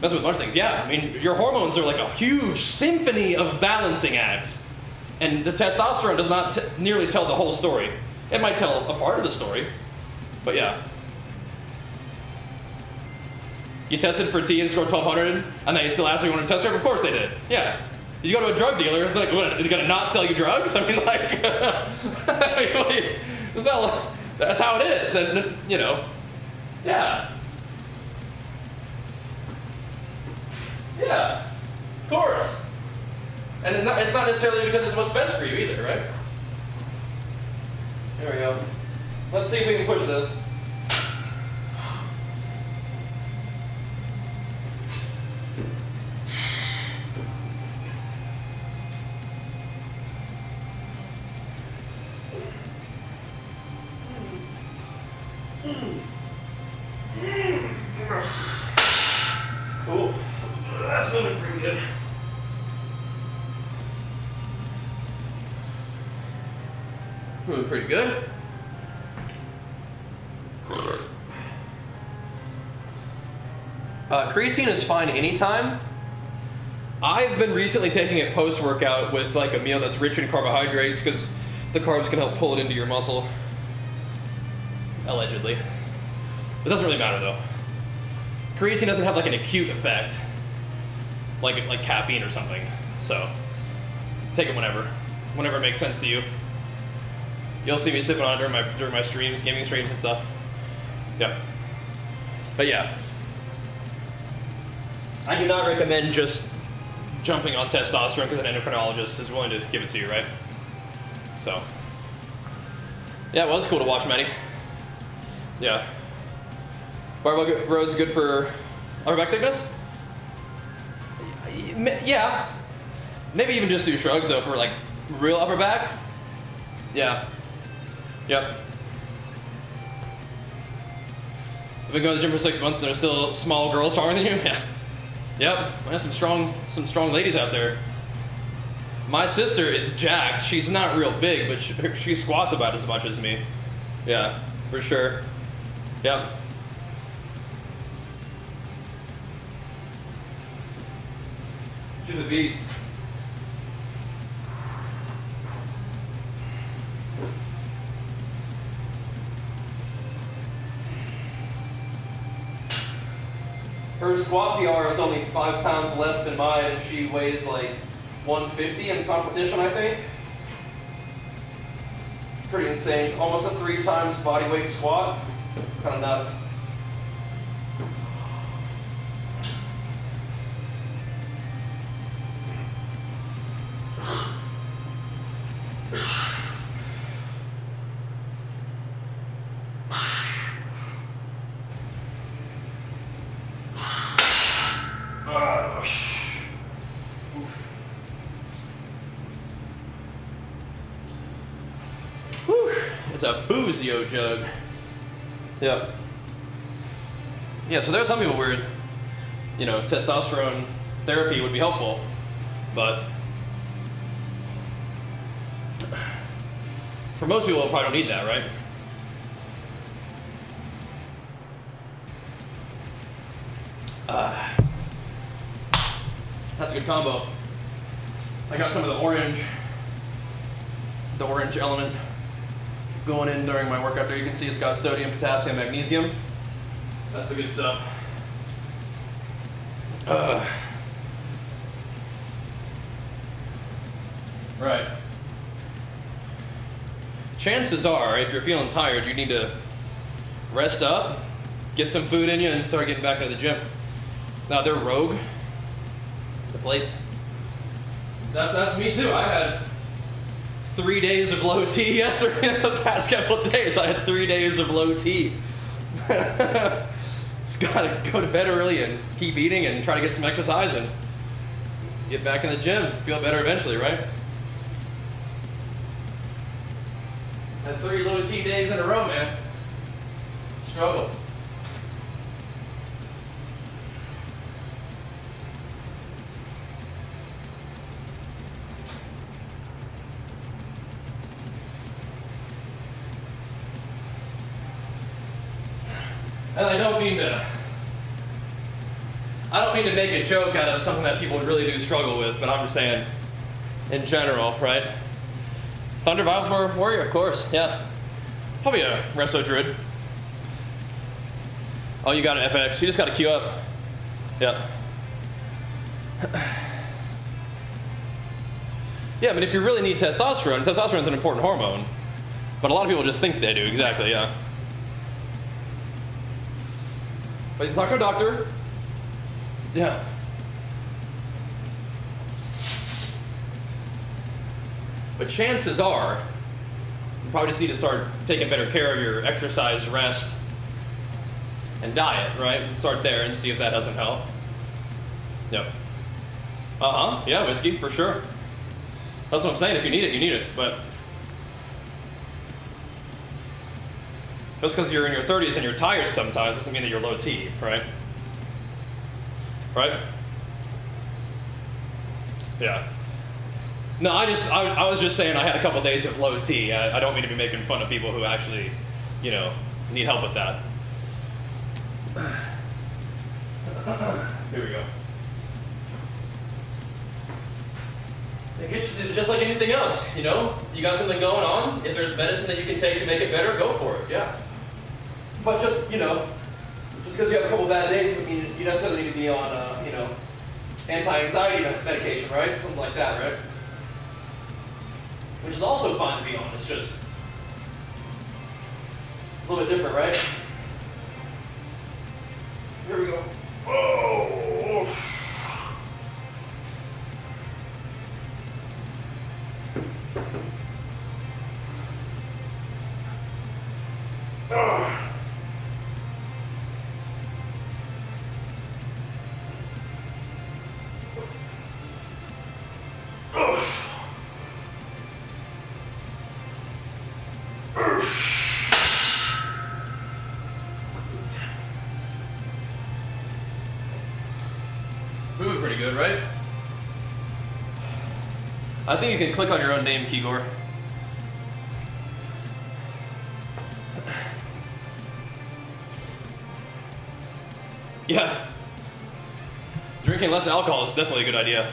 That's with most things. Yeah. I mean, your hormones are like a huge symphony of balancing acts. And the testosterone does not nearly tell the whole story. It might tell a part of the story, but yeah. You tested for T and scored 1200, and then you still ask if you want to test her? Of course they did. Yeah. You go to a drug dealer, it's like, what, are they going to not sell you drugs? I mean, like, it's not, that's how it is, and, you know, yeah. Yeah, of course. And it's not necessarily because it's what's best for you either, right? There we go. Let's see if we can push this. Cool. That's moving pretty good. Moving pretty good. Creatine is fine anytime. I've been recently taking it post-workout with like a meal that's rich in carbohydrates because the carbs can help pull it into your muscle. Allegedly. It doesn't really matter though. Creatine doesn't have like an acute effect, like caffeine or something. So take it whenever it makes sense to you. You'll see me sipping on it during my streams, gaming streams and stuff. Yep. But yeah, I do not recommend just jumping on testosterone because an endocrinologist is willing to give it to you, right? So yeah, well, it's cool to watch, Maddie. Yeah. Barbell row is good for upper back thickness? Yeah. Maybe even just do shrugs though for like real upper back. Yeah. Yep. I've been going to the gym for 6 months and there's still small girls stronger than you? Yeah. Yep. There's some strong ladies out there. My sister is jacked. She's not real big, but she squats about as much as me. Yeah, for sure. Yep. She's a beast. Her squat PR is only 5 pounds less than mine, and she weighs like 150 in competition, I think. Pretty insane. Almost a 3 times body weight squat. Kind of nuts. It's a boozio jug. Yep. Yeah, so there are some people where, you know, testosterone therapy would be helpful, but for most people, probably don't need that, right? That's a good combo. I got some of the orange element going in during my workout there. You can see it's got sodium, potassium, magnesium. That's the good stuff. Right. Chances are, if you're feeling tired, you need to rest up, get some food in you, and start getting back into the gym. Now, they're rogue, the plates. That's me too. I had 3 days of low T yesterday. The past couple of days, I had 3 days of low T. Just gotta go to bed early and keep eating and try to get some exercise and get back in the gym. Feel better eventually, right? Had 3 low T days in a row, man. Struggle. And I don't mean to make a joke out of something that people really do struggle with, but I'm just saying, in general, right? Thunder Vial for Warrior, of course, yeah. Probably a Resto Druid. Oh, you got an FX. You just got to queue up. Yeah. Yeah, but if you really need testosterone, testosterone is an important hormone. But a lot of people just think they do, exactly, yeah. But you talk to a doctor. Yeah. But chances are, you probably just need to start taking better care of your exercise, rest, and diet, right? And start there and see if that doesn't help. Yep. Yeah, whiskey, for sure. That's what I'm saying. If you need it, you need it. But just because you're in your 30s and you're tired sometimes doesn't mean that you're low T, right? Right? Yeah. No, I was just saying I had a couple days of low T. I don't mean to be making fun of people who actually, you know, need help with that. Here we go. It gets you, just like anything else, you know? You got something going on, if there's medicine that you can take to make it better, go for it, yeah. But just, you know, just because you have a couple bad days doesn't mean you necessarily need to be on, you know, anti-anxiety medication, right? Something like that, right? Which is also fine to be on, it's just a little bit different, right? Here we go. Oh. Moving pretty good, right? I think you can click on your own name, Kigor. Yeah. Drinking less alcohol is definitely a good idea.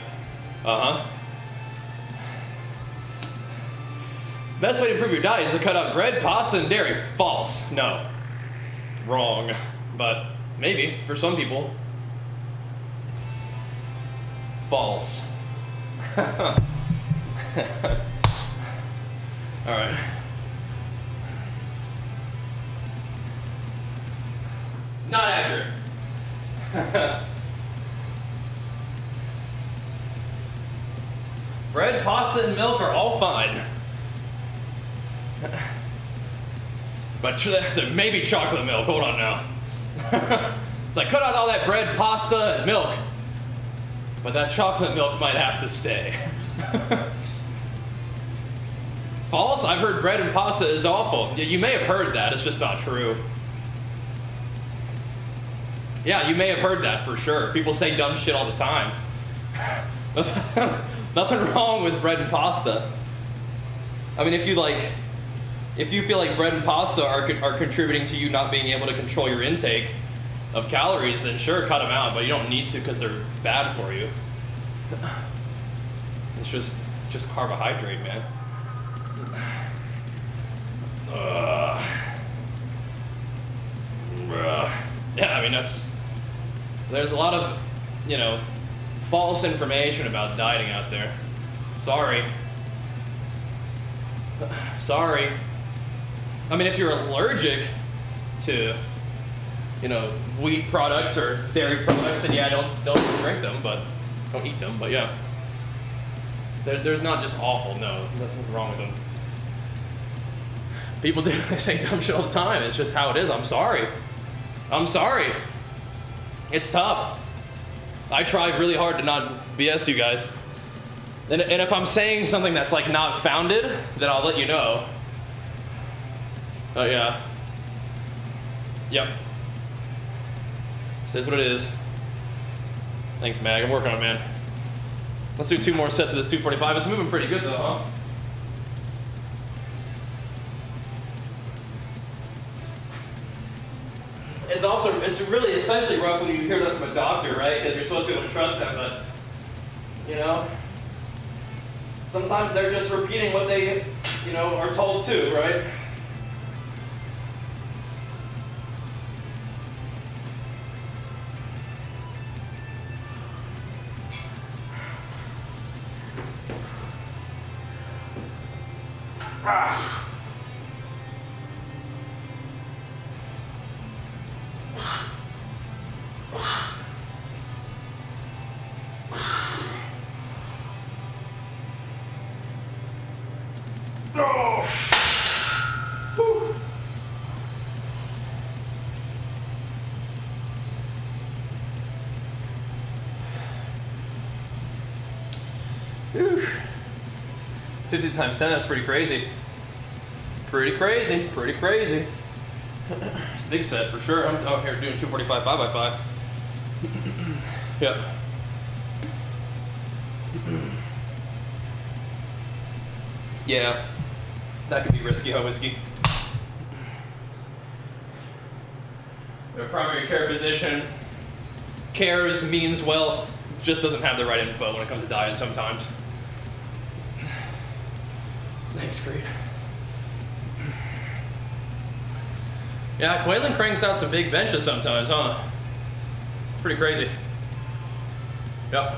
Best way to improve your diet is to cut out bread, pasta, and dairy. False. No. Wrong. But maybe, for some people. False. All right. Not accurate. Bread, pasta, and milk are all fine. But maybe chocolate milk. Hold on now. It's like, cut out all that bread, pasta, and milk. But that chocolate milk might have to stay. False? I've heard bread and pasta is awful. You may have heard that. It's just not true. Yeah, you may have heard that for sure. People say dumb shit all the time. There's nothing wrong with bread and pasta. I mean, if you feel like bread and pasta are contributing to you not being able to control your intake of calories, then sure, cut them out, but you don't need to because they're bad for you. It's just carbohydrate, man. Yeah, I mean, there's a lot of, false information about dieting out there. Sorry. I mean, if you're allergic to, wheat products or dairy products, then yeah, don't drink them, but don't eat them. But yeah, there's not just awful. No, there's nothing wrong with them. People they say dumb shit all the time. It's just how it is. I'm sorry. It's tough. I try really hard to not BS you guys. And if I'm saying something that's like not founded, then I'll let you know. Oh yeah. Yep. This is what it is. Thanks, Mag. I'm working on it, man. Let's do 2 more sets of this 245. It's moving pretty good though, huh? It's really especially rough when you hear that from a doctor, right? Because you're supposed to be able to trust them, but sometimes they're just repeating what they, are told to, right? Whew. 60 times 10, that's pretty crazy. Pretty crazy. Big set for sure. I'm out here doing 245 5x5. Yep. Yeah, that could be risky, huh, Whiskey? A primary care physician cares, means well, just doesn't have the right info when it comes to diet sometimes. Thanks, Creed. Yeah, Quaylen cranks out some big benches sometimes, huh? Pretty crazy. Yep.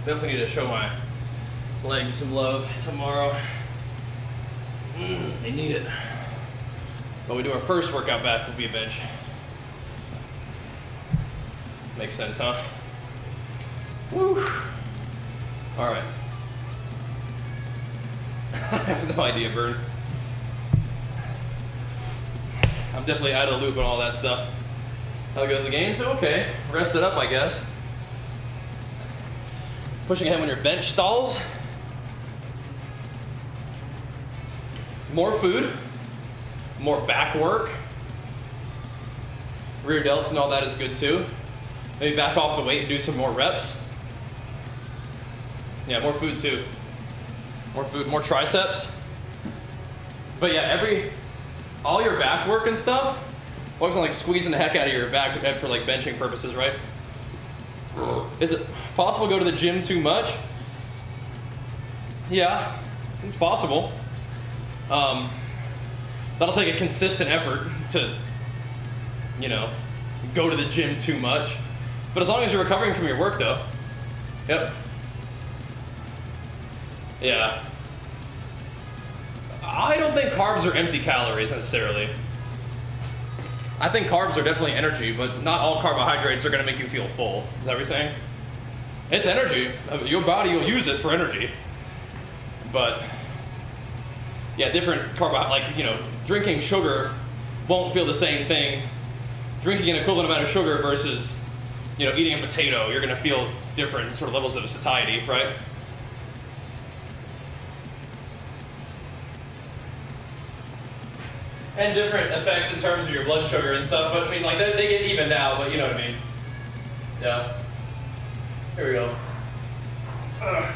Definitely need to show my legs some love tomorrow. They need it. But we do our first workout back will be a bench. Makes sense, huh? Woo. All right. I have no idea, Bird. I'm definitely out of the loop on all that stuff. How goes the games? Okay. Rest it up, I guess. Pushing ahead when your bench stalls. More food, more back work, Rear delts and all that is good too. Maybe back off the weight and do some more reps. Yeah, more food too. More food, more triceps. But yeah, all your back work and stuff, focus on like squeezing the heck out of your back for like benching purposes, right? Is it possible to go to the gym too much? Yeah, it's possible. That'll take a consistent effort to, you know, go to the gym too much. But as long as you're recovering from your work though. Yep. Yeah. I don't think carbs are empty calories necessarily. I think carbs are definitely energy, but not all carbohydrates are gonna make you feel full. Is that what you're saying? It's energy. Your body will use it for energy. But yeah, different like, you know, drinking sugar won't feel the same thing. Drinking an equivalent amount of sugar versus, you know, eating a potato, you're gonna feel different sort of levels of satiety, right? And different effects in terms of your blood sugar and stuff, but I mean, like, they get evened out, but you know what I mean. Yeah. Here we go. Ugh.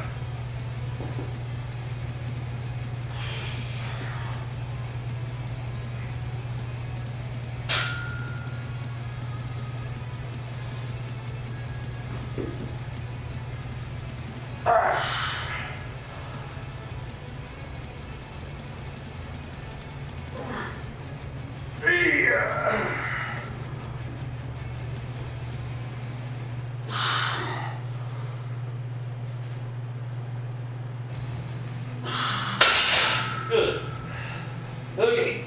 Good. Okay.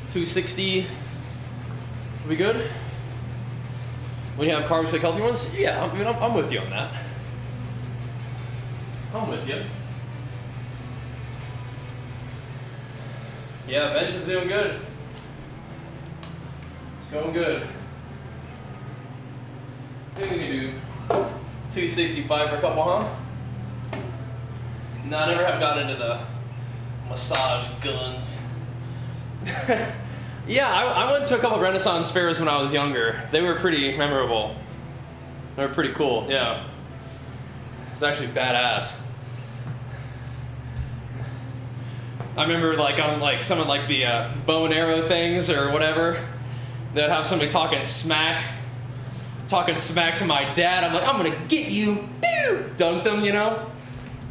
260. We good? When you have carbs, pick healthy ones? Yeah, I mean, I'm with you on that. I'm with you. Yeah, bench is doing good. It's going good. I think we can do 265 for a couple, huh? No, I never have gotten into the massage guns. Yeah, I went to a couple of Renaissance fairs when I was younger. They were pretty memorable. They were pretty cool, yeah. It's actually badass. I remember like on like some of like the bow and arrow things or whatever, they'd have somebody talking smack to my dad. I'm like, I'm gonna get you, pew! Dunked him, you know?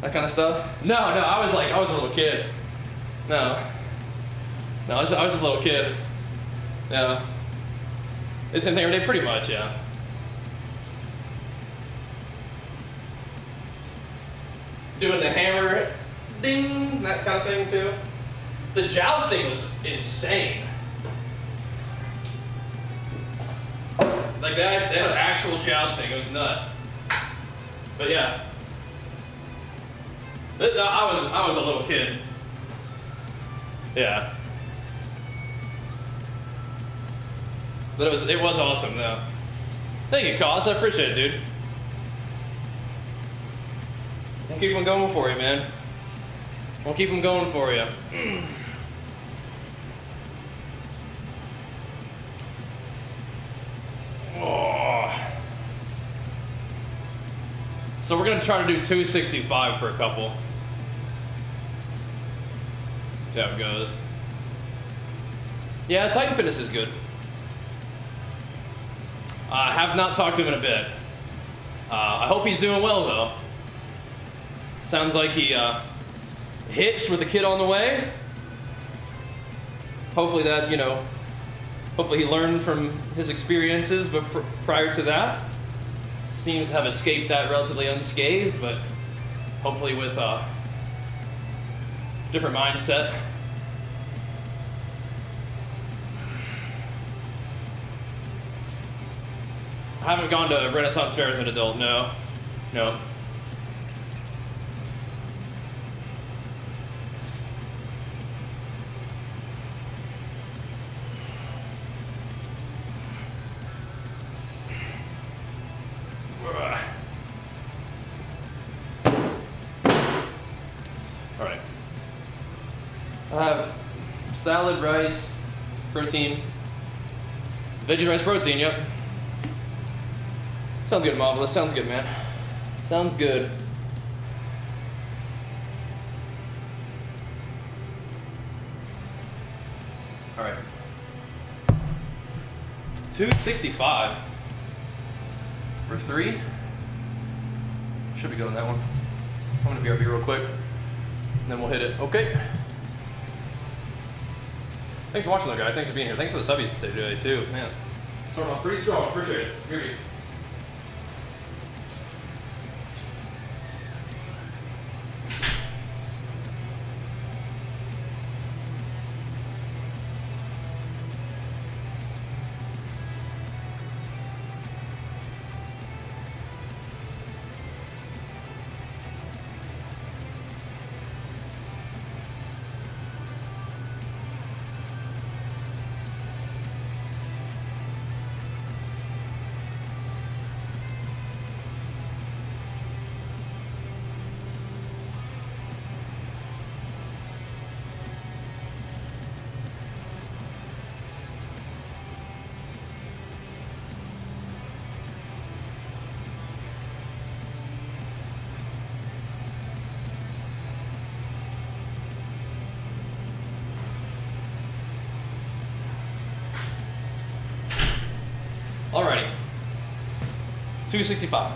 That kind of stuff. No, I was a little kid. No, I was just a little kid. Yeah. It's the same thing every day, pretty much, yeah. Doing the hammer, ding, that kind of thing too. The jousting was insane. Like they had actual jousting, it was nuts. But yeah. I was a little kid. Yeah. But it was awesome though. Thank you, Cos. I appreciate it, dude. We'll keep them going for you, man. We'll keep them going for you. Oh. So we're gonna try to do 265 for a couple. See how it goes. Yeah, Titan Fitness is good. I have not talked to him in a bit. I hope he's doing well though. Sounds like he hitched with a kid on the way. Hopefully that, you know, hopefully he learned from his experiences, but prior to that, seems to have escaped that relatively unscathed, but hopefully with a different mindset. I haven't gone to Renaissance Fair as an adult, no. All right. I have salad, rice, protein, veggie rice protein, yep. Sounds good, Marvelous. Sounds good, man. Sounds good. All right. 265 for 3. Should be good on that one. I'm gonna BRB real quick, and then we'll hit it. Okay. Thanks for watching, though, guys. Thanks for being here. Thanks for the subbies today, too. Man, starting off pretty strong. Appreciate it. Here you. Alrighty. 265.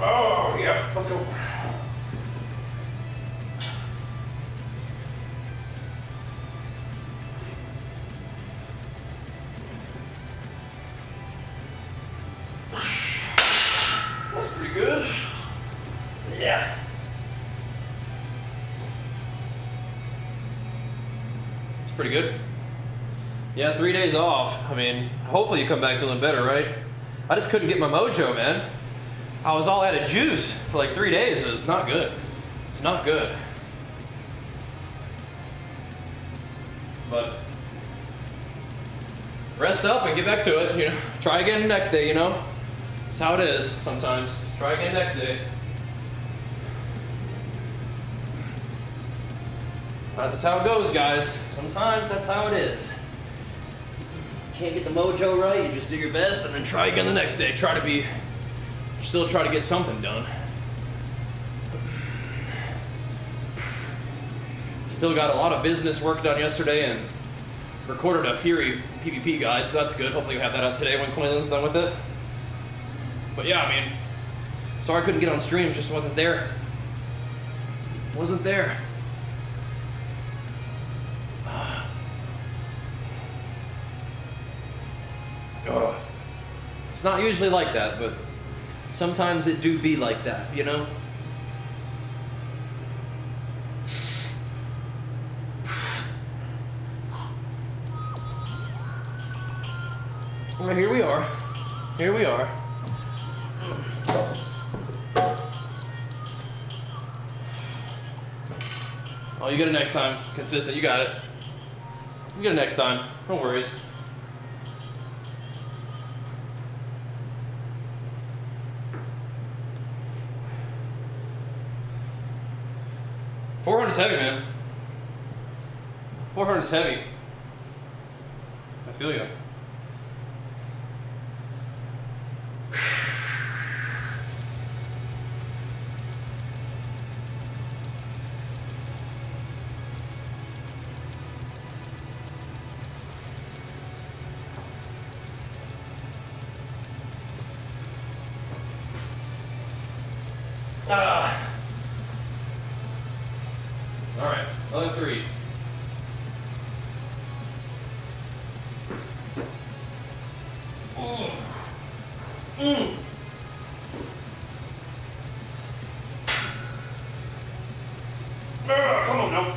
Oh, yeah, let's go. That's pretty good. Yeah. It's pretty good. Yeah, 3 days off. I mean, hopefully you come back feeling better, right? I just couldn't get my mojo, man. I was all out of juice for like 3 days. It was not good. It's not good. But rest up and get back to it. You know, try again the next day. You know, that's how it is sometimes. Just try again next day. That's how it goes, guys. Sometimes that's how it is. Can't get the mojo right. You just do your best and then try again the next day. Still try to get something done. Still got a lot of business work done yesterday and recorded a Fury PvP guide, so that's good. Hopefully we have that out today when Quaylen's done with it. But yeah, I mean, sorry I couldn't get on streams, just wasn't there. Wasn't there. It's not usually like that, but sometimes it do be like that, you know? Well, here we are. Here we are. Oh, you get it next time. Consistent, you got it. You get it next time. No worries. $400's heavy, man. 400's heavy. I feel you. All right, another 3. Come on now.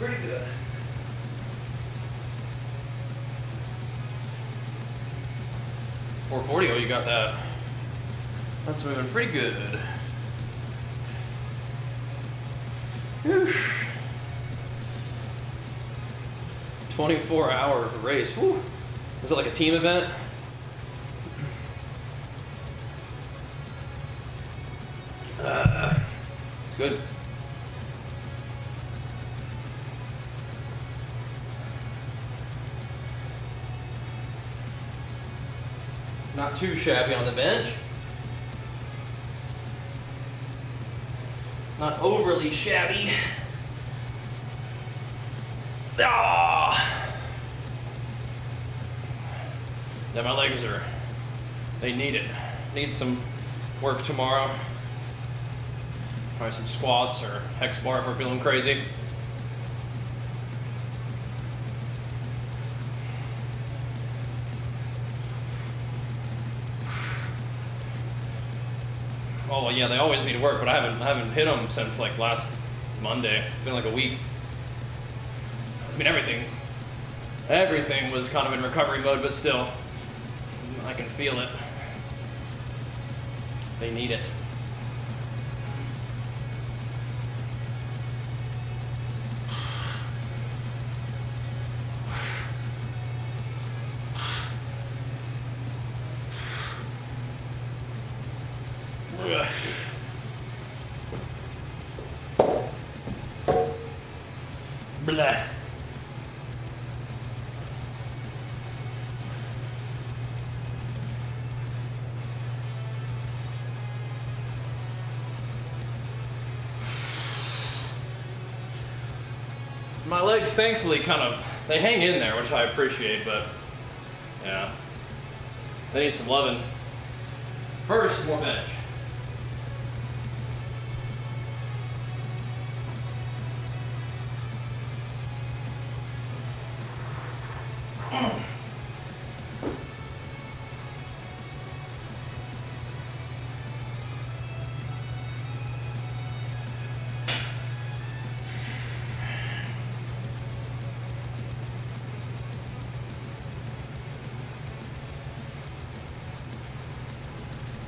pretty good. $440, oh, you got that. That's moving pretty good. Whew. 24-hour race. Whew. Is it like a team event? It's good. Not too shabby on the bench. Not overly shabby. Ah! Yeah, my legs are, they need it. Need some work tomorrow. Probably some squats or hex bar if we're feeling crazy. Oh well, yeah, they always need to work, but I haven't hit them since like last Monday. It's been like a week. I mean, everything was kind of in recovery mode, but still, I can feel it. They need it. Blah. My legs, thankfully, they hang in there, which I appreciate, but yeah, they need some loving. First, more bench.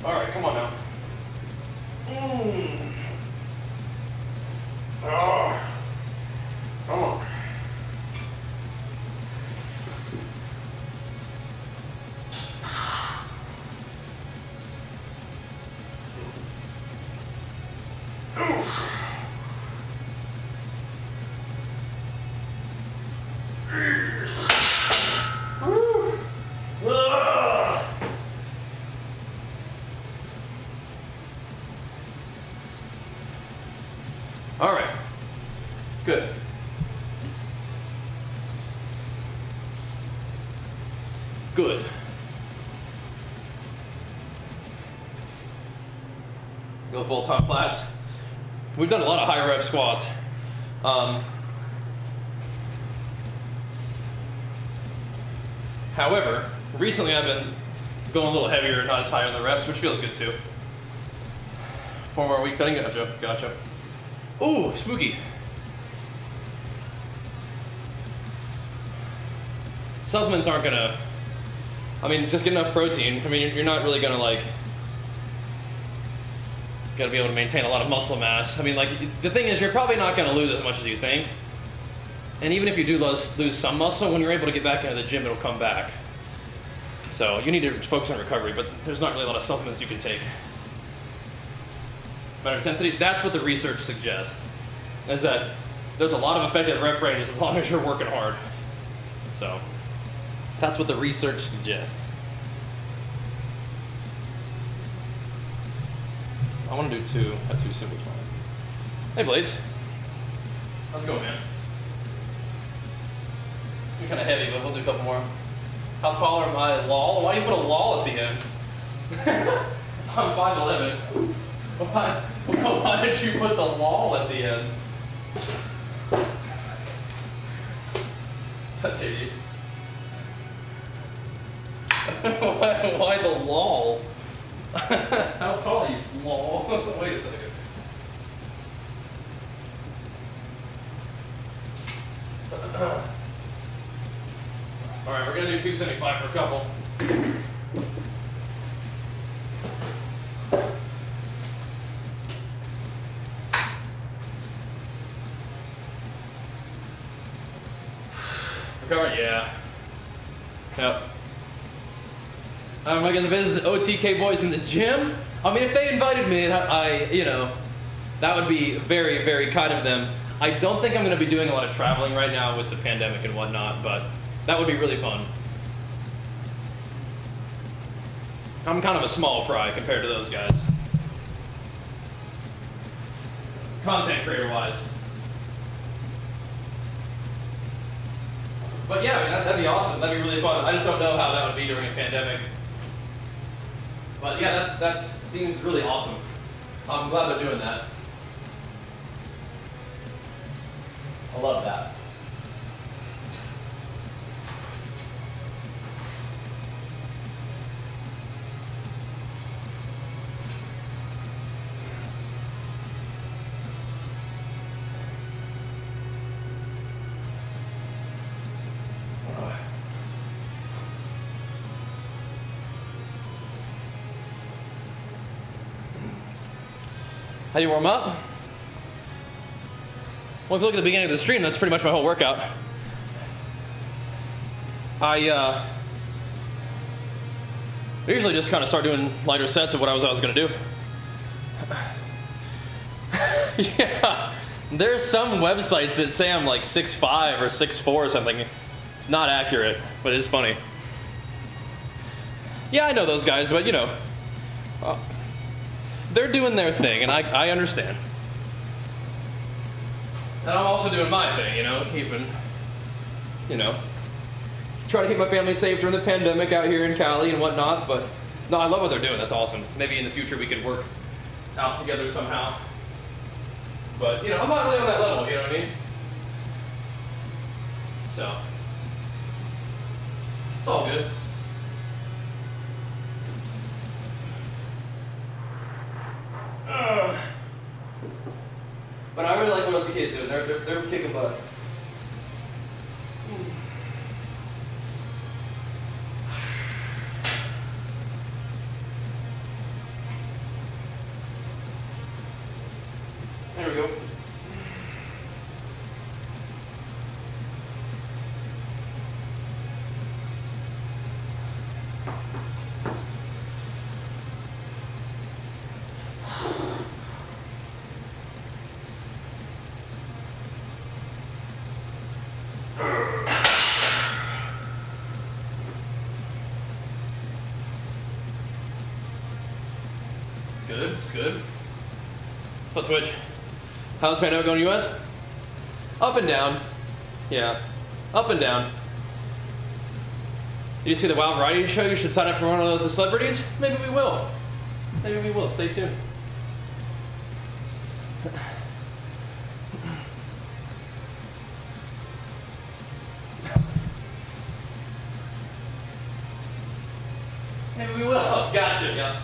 All right, come on now. Oh, come on. All right, good. Good. Go full top flats. We've done a lot of high rep squats. However, recently I've been going a little heavier, not as high on the reps, which feels good too. 4 more week cutting, gotcha. Ooh, spooky. Supplements aren't gonna, I mean, just get enough protein. I mean, you're not really gonna gotta be able to maintain a lot of muscle mass. I mean, the thing is, you're probably not gonna lose as much as you think. And even if you do lose some muscle, when you're able to get back into the gym, it'll come back. So you need to focus on recovery, but there's not really a lot of supplements you can take. Better intensity, that's what the research suggests, is that there's a lot of effective rep ranges as long as you're working hard. So that's what the research suggests. I want to do two super fun. Hey Blades, how's it going, man? You're kind of heavy, but we'll do a couple more. How tall am I? Lol? Why do you put a lol at the end? I'm 5'11". Why did you put the lol at the end? What's that, JD? Why the lol? How tall are you? Lol. Wait a second. All right, we're gonna do 275 for a couple. Recover, yeah. Yep. Am I gonna visit the OTK boys in the gym? I mean, if they invited me, you know, that would be very, very kind of them. I don't think I'm gonna be doing a lot of traveling right now with the pandemic and whatnot, but that would be really fun. I'm kind of a small fry compared to those guys. Content creator wise. But yeah, I mean, that'd be awesome. That'd be really fun. I just don't know how that would be during a pandemic. But yeah, that seems really awesome. I'm glad they're doing that. I love that. How do you warm up? Well, if you look at the beginning of the stream, that's pretty much my whole workout. I usually just kind of start doing lighter sets of what I was going to do. Yeah, there's some websites that say I'm like 6'5" or 6'4" or something. It's not accurate, but it's funny. Yeah, I know those guys, but you know, they're doing their thing, and I understand. And I'm also doing my thing, you know, trying to keep my family safe during the pandemic out here in Cali and whatnot, but no, I love what they're doing. That's awesome. Maybe in the future we could work out together somehow. But, you know, I'm not really on that level, you know what I mean? So, it's all good. But I really like what LTK is doing. They're kicking butt. There we go. It's good. So Twitch, how's the pandemic going in the US? Up and down. Yeah, up and down. Did you see the Wild Variety Show? You should sign up for one of those celebrities. Maybe we will. Stay tuned. Maybe we will. Gotcha. Yeah.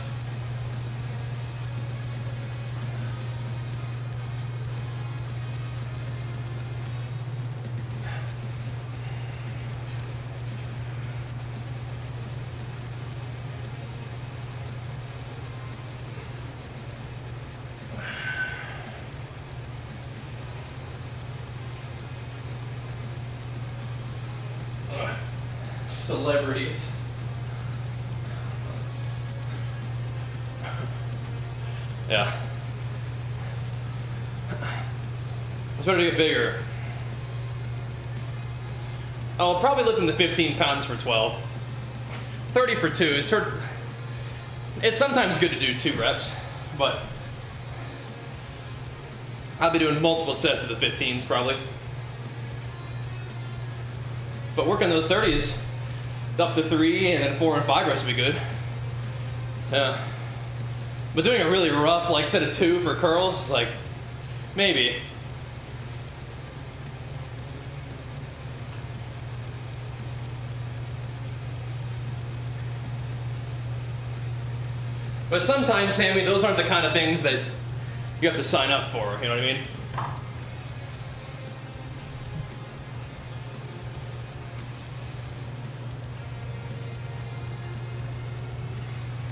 Celebrities. Yeah. It's better to get bigger. I'll probably lift in the 15 pounds for 12. 30 for 2. It's sometimes good to do 2 reps, but I'll be doing multiple sets of the 15s probably. But working those 30s up to 3 and then 4 and 5 reps would be good. Yeah. But doing a really rough like set of 2 for curls, like maybe. But sometimes, Sammy, those aren't the kind of things that you have to sign up for, you know what I mean?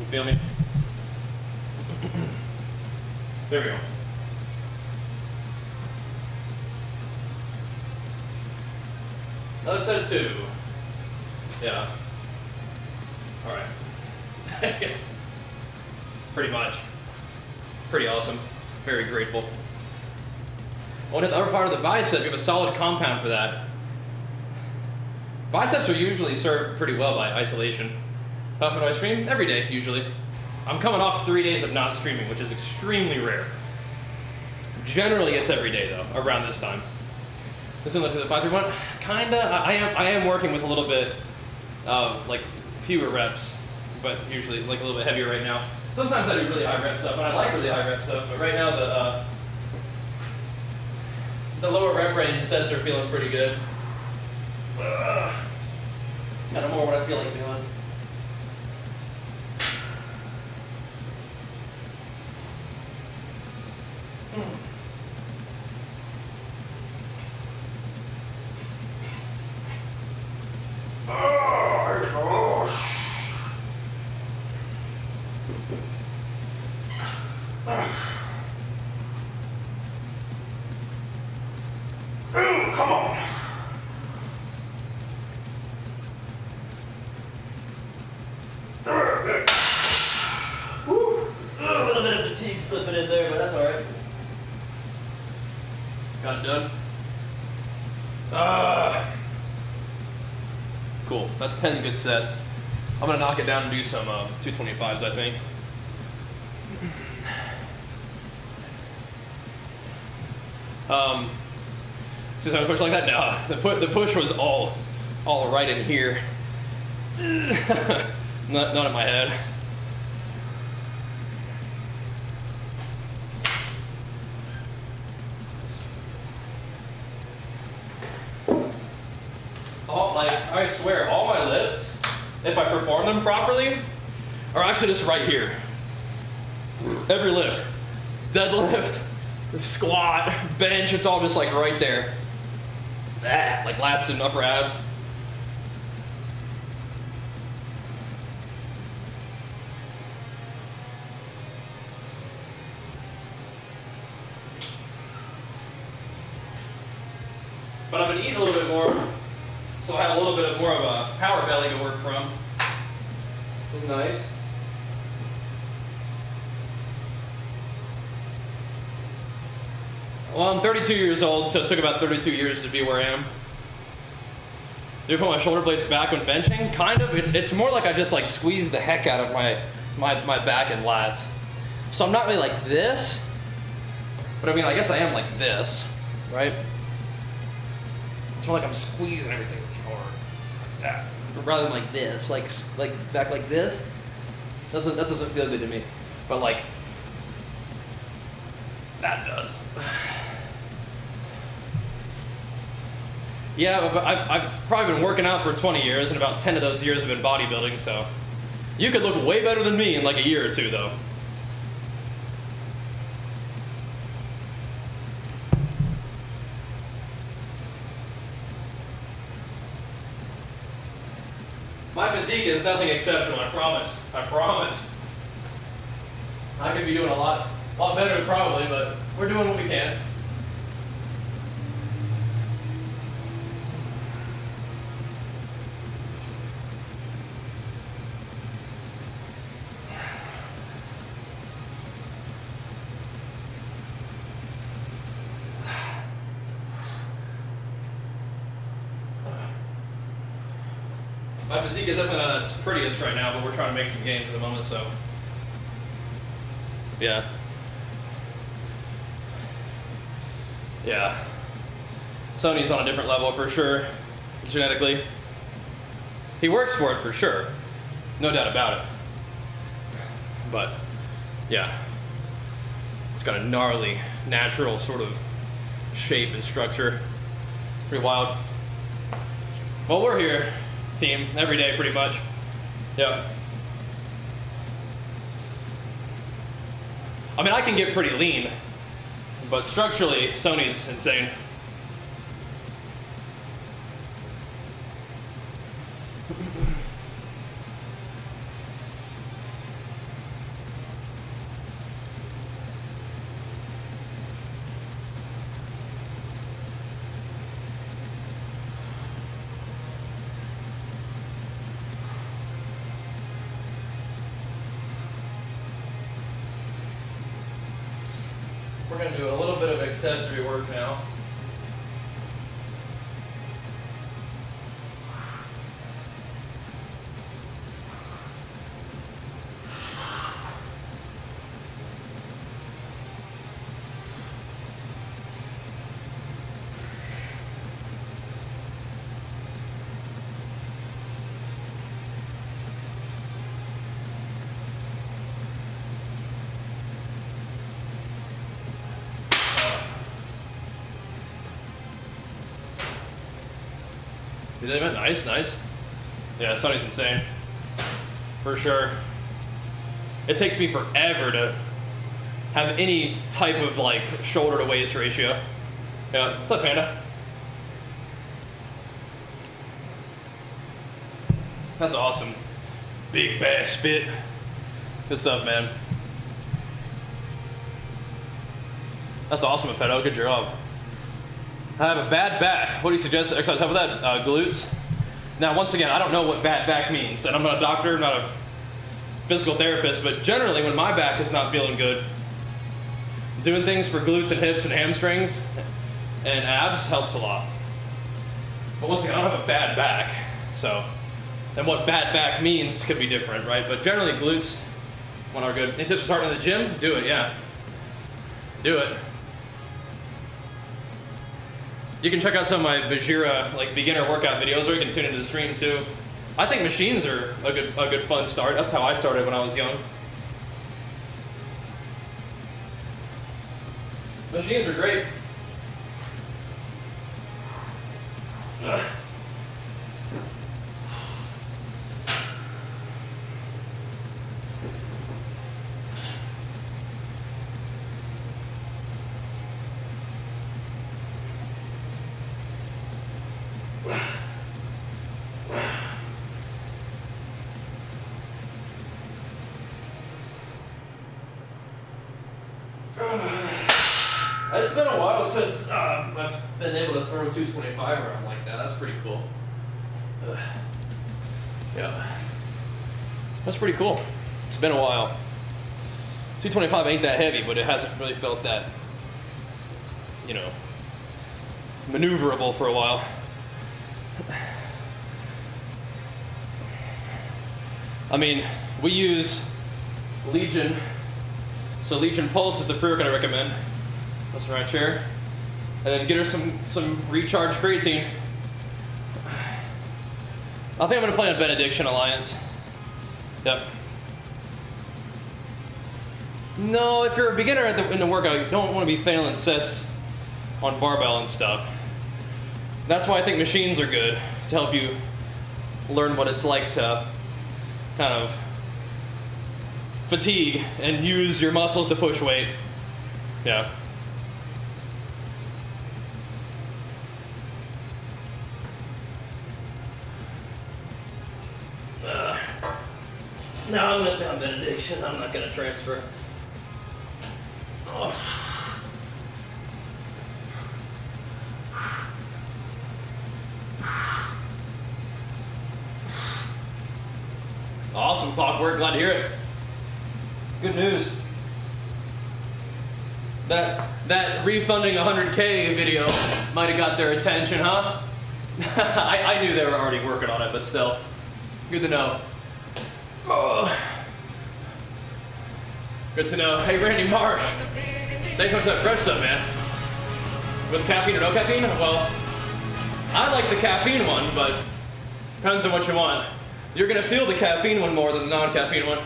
You feel me? There we go. Another set of 2. Yeah. All right. Pretty much. Pretty awesome. Very grateful. On the upper part of the bicep, you have a solid compound for that. Biceps are usually served pretty well by isolation. How often do I stream? Every day, usually. I'm coming off 3 days of not streaming, which is extremely rare. Generally, it's every day though, around this time. Listen, look at the 5-3-1. Kinda. I am working with a little bit of like fewer reps, but usually like a little bit heavier right now. Sometimes I do really high rep stuff, and I like really high rep stuff. But right now the lower rep range sets are feeling pretty good. It's kind of more what I feel like doing. Come on. Woo. A little bit of fatigue slipping in there, but that's all right. Got it done. Cool. That's 10 good sets. I'm gonna knock it down and do some 225s, I think. So I push like that? No, the push was all right in here. not in my head. I swear, all my lifts, if I perform them properly, are actually just right here. Every lift, deadlift, squat, bench, it's all just like right there. That, like lats and upper abs. But I've been eating a little bit more, so I have a little bit more of a power belly to work from. Which is nice. Well, I'm 32 years old, so it took about 32 years to be where I am. Do I put my shoulder blades back when benching? Kind of. It's more like I just like squeeze the heck out of my back and lats. So I'm not really like this, but I mean, I guess I am like this, right? It's more like I'm squeezing everything really hard, like that, rather than like this, like back like this. That doesn't feel good to me, but like that does. Yeah, but I've probably been working out for 20 years, and about 10 of those years have been bodybuilding, so you could look way better than me in like a year or two, though. My physique is nothing exceptional, I promise. I promise. I could be doing a lot better probably, but we're doing what we can. My physique is definitely not its prettiest right now, but we're trying to make some gains at the moment, so yeah. Yeah. Sony's on a different level for sure, genetically. He works for it for sure, no doubt about it. But yeah, it's got a gnarly, natural sort of shape and structure. Pretty wild. Well, we're here, team, every day pretty much. Yep. I mean, I can get pretty lean, but structurally, Sony's insane. gonna do a little bit of accessory work now. Did they? Nice, nice. Yeah, Sonny's insane. For sure. It takes me forever to have any type of like shoulder to waist ratio. Yeah, what's up, Panda? That's awesome. Big bass fit. Good stuff, man. That's awesome, Pedo. Good job. I have a bad back. What do you suggest exercise? How about that? Glutes. Now, once again, I don't know what bad back means, and I'm not a doctor, I'm not a physical therapist, but generally when my back is not feeling good, doing things for glutes and hips and hamstrings and abs helps a lot. But once again, I don't have a bad back, so, and what bad back means could be different, right? But generally glutes, when are good. Any tips for starting in the gym? Do it, yeah. Do it. You can check out some of my Bajheera like beginner workout videos, or you can tune into the stream too. I think machines are a good fun start. That's how I started when I was young. Machines are great. Ugh. It's been a while since I've been able to throw 225 around like that. That's pretty cool. Yeah. That's pretty cool. It's been a while. 225 ain't that heavy, but it hasn't really felt that, you know, maneuverable for a while. I mean, we use Legion. So Legion Pulse is the pre-workout I recommend. That's the right chair. And then get her some recharge creatine. I think I'm gonna play on Benediction Alliance. Yep. No, if you're a beginner in the workout, you don't want to be failing sets on barbell and stuff. That's why I think machines are good, to help you learn what it's like to kind of fatigue and use your muscles to push weight. Yeah. No, I'm gonna stay on Benediction. I'm not gonna transfer. Oh. Awesome clockwork, glad to hear it. Good news. That refunding 100K video might have got their attention, huh? I knew they were already working on it, but still, good to know. Oh. Good to know. Hey, Randy Marsh. Thanks so much for that fresh stuff, man. With caffeine or no caffeine? Well, I like the caffeine one, but depends on what you want. You're gonna feel the caffeine one more than the non-caffeine one.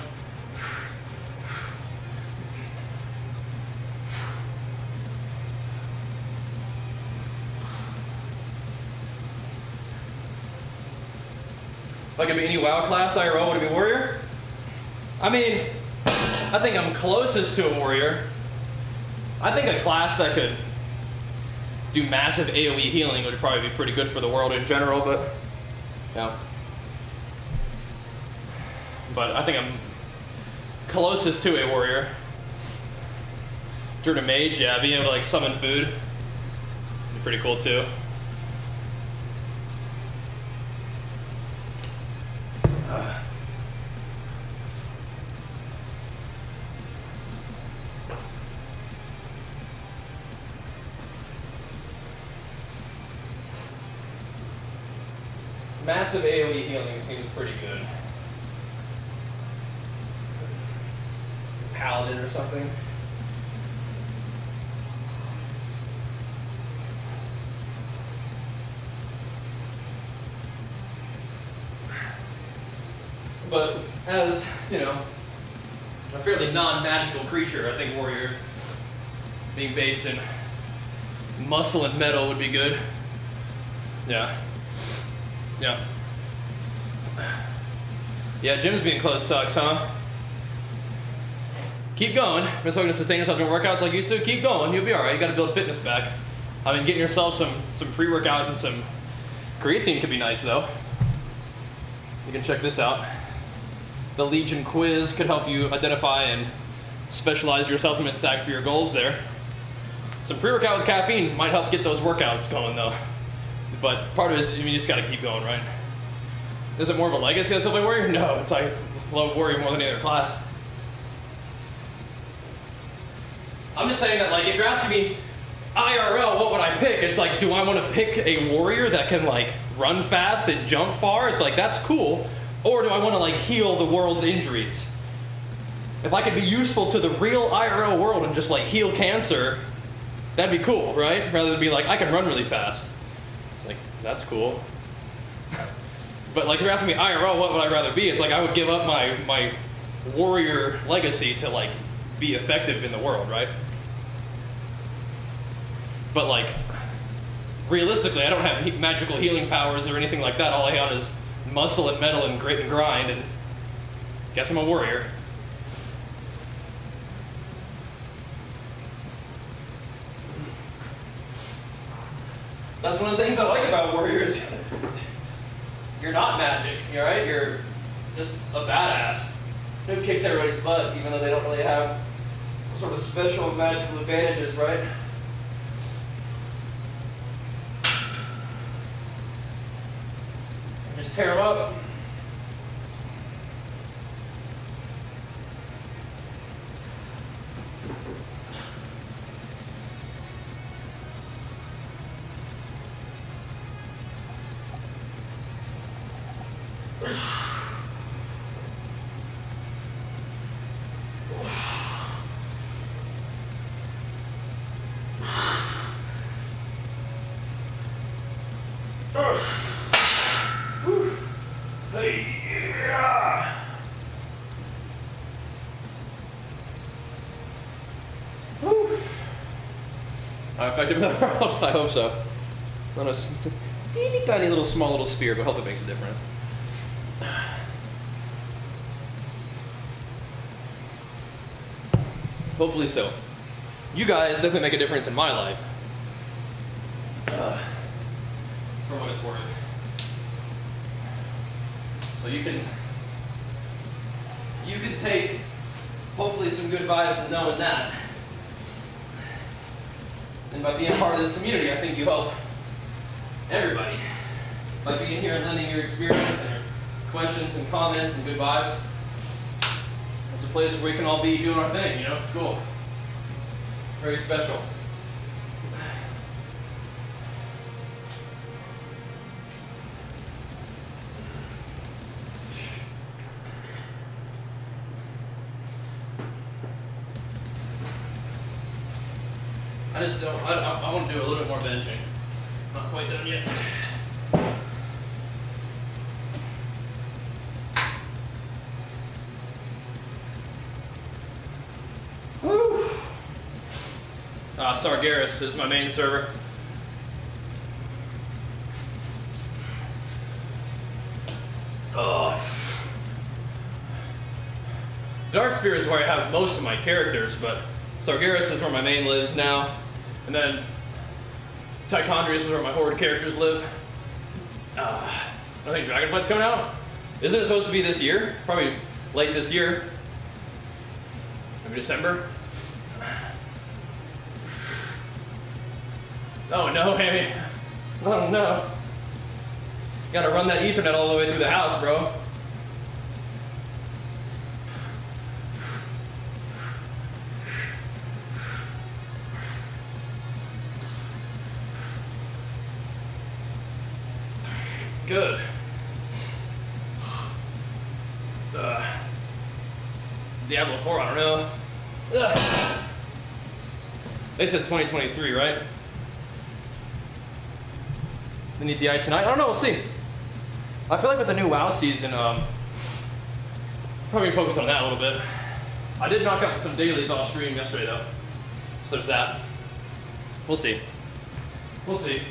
If I could be any WoW class IRL, would it be Warrior? I mean, I think I'm closest to a Warrior. I think a class that could do massive AoE healing would probably be pretty good for the world in general, but yeah. But I think I'm closest to a Warrior. During a mage, yeah, being able to like summon food would be pretty cool too. Massive AoE healing seems pretty good. Paladin or something. But as, you know, a fairly non-magical creature, I think warrior being based in muscle and metal would be good. Yeah. Yeah. Yeah, gyms being closed sucks, huh? Keep going. If you're looking to sustain yourself doing workouts like you used to, keep going. You'll be alright. You gotta build fitness back. I mean, getting yourself some pre-workout and some creatine could be nice, though. You can check this out. The Legion quiz could help you identify and specialize your supplement stack for your goals there. Some pre-workout with caffeine might help get those workouts going, though. But part of it is, I mean, you just gotta keep going, right? Is it more of a legacy of Subway Warrior? No, it's like, I love Warrior more than any other class. I'm just saying that, like, if you're asking me, IRL, what would I pick? It's like, do I want to pick a warrior that can, like, run fast and jump far? It's like, that's cool. Or do I want to, like, heal the world's injuries? If I could be useful to the real IRL world and just, like, heal cancer, that'd be cool, right? Rather than be like, I can run really fast. It's like, that's cool. But, like, if you're asking me IRL, what would I rather be? It's like, I would give up my warrior legacy to, like, be effective in the world, right? But, like, realistically, I don't have magical healing powers or anything like that. All I got is muscle and metal and grit and grind, and guess I'm a warrior. That's one of the things I like about warriors. You're not magic, right? You're just a badass who kicks everybody's butt, even though they don't really have sort of special magical advantages, right? Just tear them up. Effective in the world? I hope so. On a teeny tiny little small little sphere, but I hope it makes a difference. Hopefully so. You guys definitely make a difference in my life. For what it's worth. So you can take hopefully some good vibes and knowing that. And by being part of this community, I think you help everybody. By being here and lending your experience and your questions and comments and good vibes. It's a place where we can all be doing our thing, you know? It's cool. Very special. I just don't, I want to do a little bit more benching. Not quite done yet. Woo! Sargeras is my main server. Darkspear is where I have most of my characters, but Sargeras is where my main lives now. And then Tichondrius is where my horde characters live. I think Dragonflight's coming out. Isn't it supposed to be this year? Probably late this year. Maybe December. Oh no, Hammy. Oh no. Gotta run that Ethernet all the way through the house, bro. Good. Diablo 4, I don't know. Ugh. They said 2023, right? The new DI tonight? I don't know, we'll see. I feel like with the new WoW season, probably focus on that a little bit. I did knock out some dailies off stream yesterday though. So there's that. We'll see. We'll see.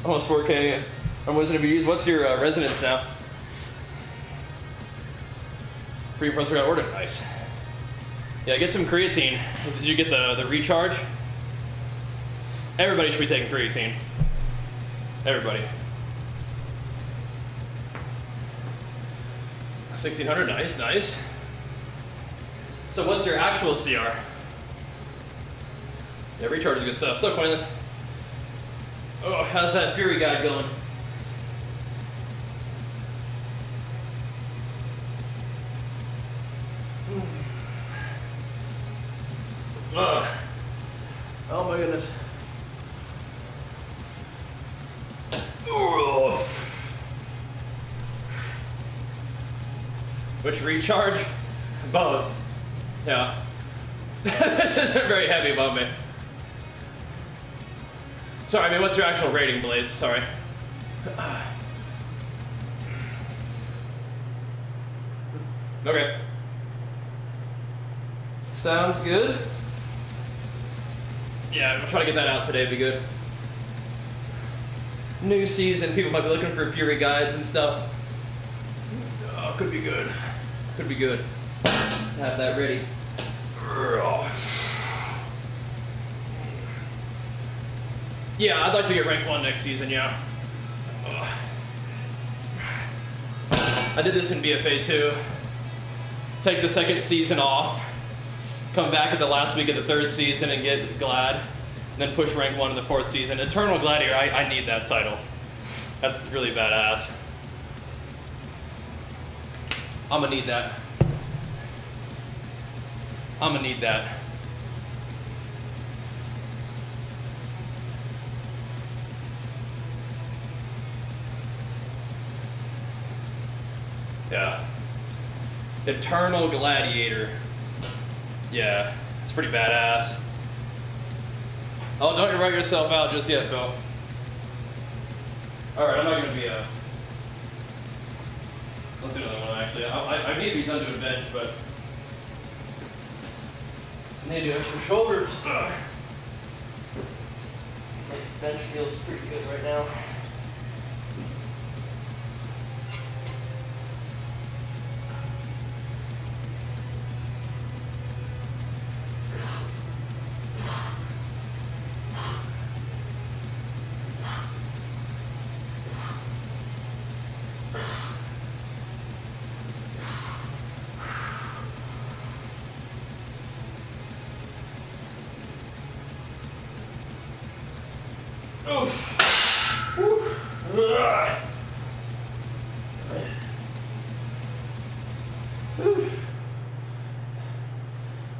Almost 4K on Wizard of Views. What's your resonance now? Pre-press got ordered. Nice. Yeah, get some creatine. Did you get the recharge? Everybody should be taking creatine. Everybody. 1600, nice, nice. So what's your actual CR? Yeah, recharge is good stuff. So Quaylen. Oh, how's that Fury guide going? Oh my goodness. Which recharge? Both. Yeah. This isn't very heavy above me. Sorry, I mean, what's your actual rating, Blades? Sorry. Okay. Sounds good. Yeah, I'll try to get that out today, it'd be good. New season, people might be looking for Fury guides and stuff. Oh, could be good. Could be good. Have that ready. Yeah, I'd like to get rank 1 next season, yeah. I did this in BFA too. Take the second season off, come back at the last week of the third season and get Glad, and then push rank 1 in the fourth season. Eternal Gladiator, I need that title. That's really badass. I'm gonna need that. I'm gonna need that. Yeah. Eternal Gladiator. Yeah, it's pretty badass. Oh, don't you write yourself out just yet, Phil. Alright, I'm not gonna be a... Let's do another one, actually. I need to be done doing bench, but... I need to do extra shoulders. Ugh. Bench feels pretty good right now.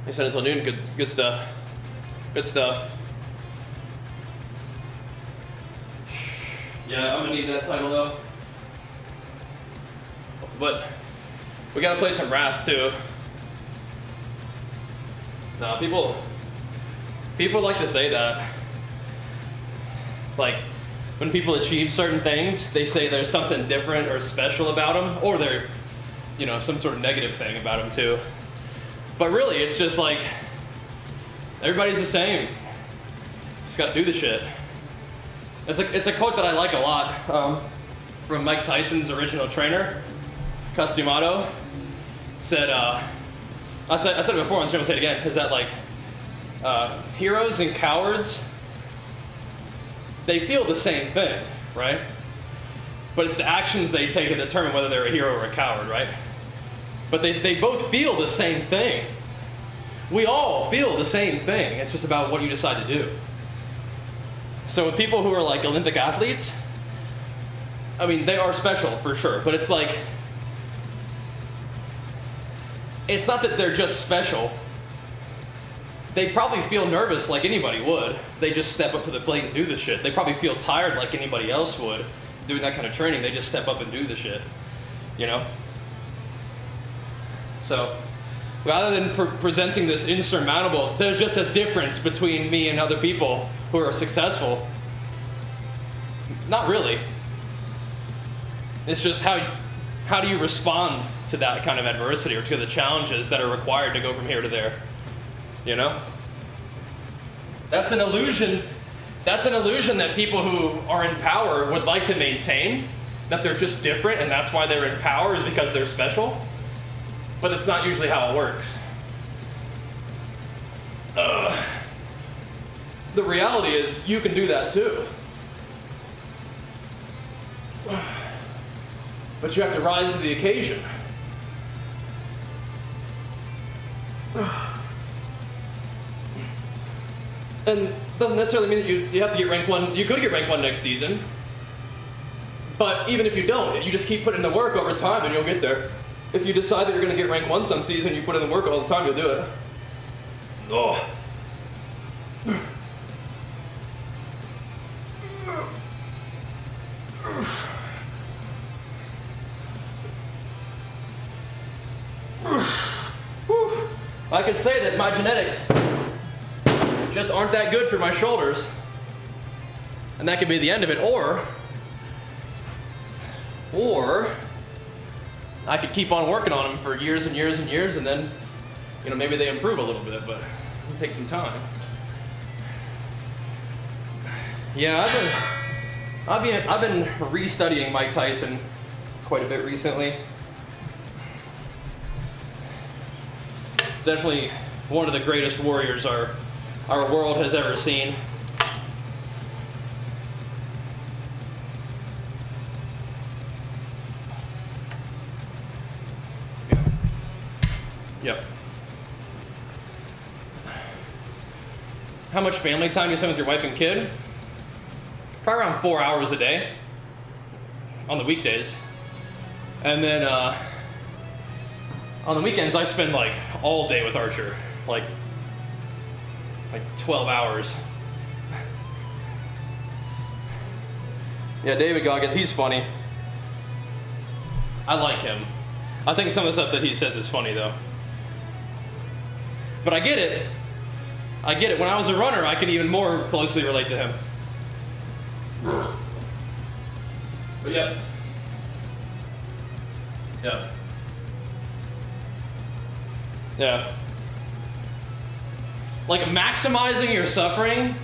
I said until noon. Good stuff. Good stuff. Yeah, I'm gonna need that title though. But we gotta play some Wrath too. Nah, people like to say that. Like, when people achieve certain things, they say there's something different or special about them, or they're, you know, some sort of negative thing about them too. But really, it's just like, everybody's the same. Just gotta do the shit. It's a quote that I like a lot from Mike Tyson's original trainer, Customato. Said, I said it before, I'm just gonna say it again, is that like heroes and cowards, they feel the same thing, right? But it's the actions they take to determine whether they're a hero or a coward, right? But they both feel the same thing. We all feel the same thing. It's just about what you decide to do. So with people who are like Olympic athletes, I mean, they are special for sure, but it's like, it's not that they're just special. They probably feel nervous like anybody would. They just step up to the plate and do the shit. They probably feel tired like anybody else would. Doing that kind of training, they just step up and do the shit, you know? So, rather than presenting this insurmountable, there's just a difference between me and other people who are successful. Not really. It's just how do you respond to that kind of adversity or to the challenges that are required to go from here to there? You know? That's an illusion. That's an illusion that people who are in power would like to maintain, that they're just different and that's why they're in power is because they're special. But it's not usually how it works. The reality is you can do that too. But you have to rise to the occasion. And doesn't necessarily mean that you have to get rank 1. You could get rank 1 next season. But even if you don't, you just keep putting in the work over time and you'll get there. If you decide that you're going to get rank 1 some season, you put in the work all the time, you'll do it. Oh. I could say that my genetics just aren't that good for my shoulders. And that could be the end of it. Or I could keep on working on them for years and years and years, and then, you know, maybe they improve a little bit, but it'll take some time. Yeah, I've been restudying Mike Tyson quite a bit recently. Definitely one of the greatest warriors our world has ever seen. Yep. How much family time do you spend with your wife and kid? Probably around 4 hours a day on the weekdays. And then on the weekends, I spend like all day with Archer, like 12 hours. Yeah, David Goggins, he's funny. I like him. I think some of the stuff that he says is funny though. But I get it. When I was a runner, I can even more closely relate to him. But yeah. Yeah. Yeah. Like maximizing your suffering.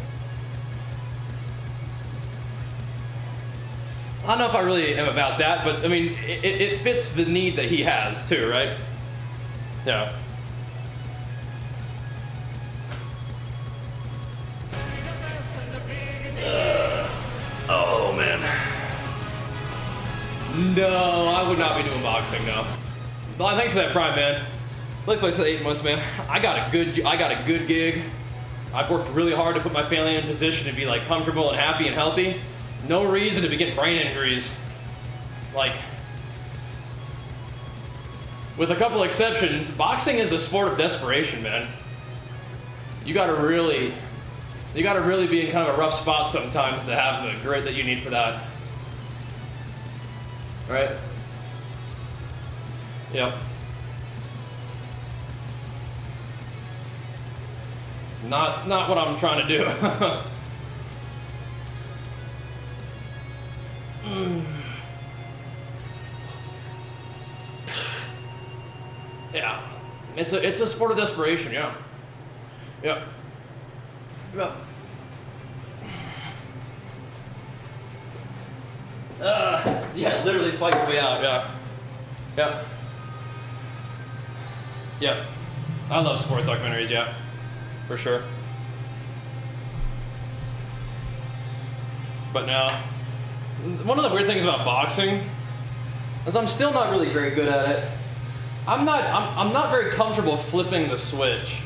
I don't know if I really am about that, but I mean, it fits the need that he has too, right? Yeah. Oh man. No, I would not be doing boxing, no. Well, thanks for that prime, man. Like I said, 8 months, man. I got a good gig. I've worked really hard to put my family in a position to be like comfortable and happy and healthy. No reason to be getting brain injuries. Like, with a couple exceptions, boxing is a sport of desperation, man. You gotta really be in kind of a rough spot sometimes to have the grit that you need for that. Right? Yep. Not what I'm trying to do. Yeah. It's a sport of desperation, yeah. Yep. Yep. Yeah, literally fight your way out, yeah. Yep. Yep. I love sports documentaries, yeah. For sure. But no. One of the weird things about boxing is I'm still not really very good at it. I'm not very comfortable flipping the switch.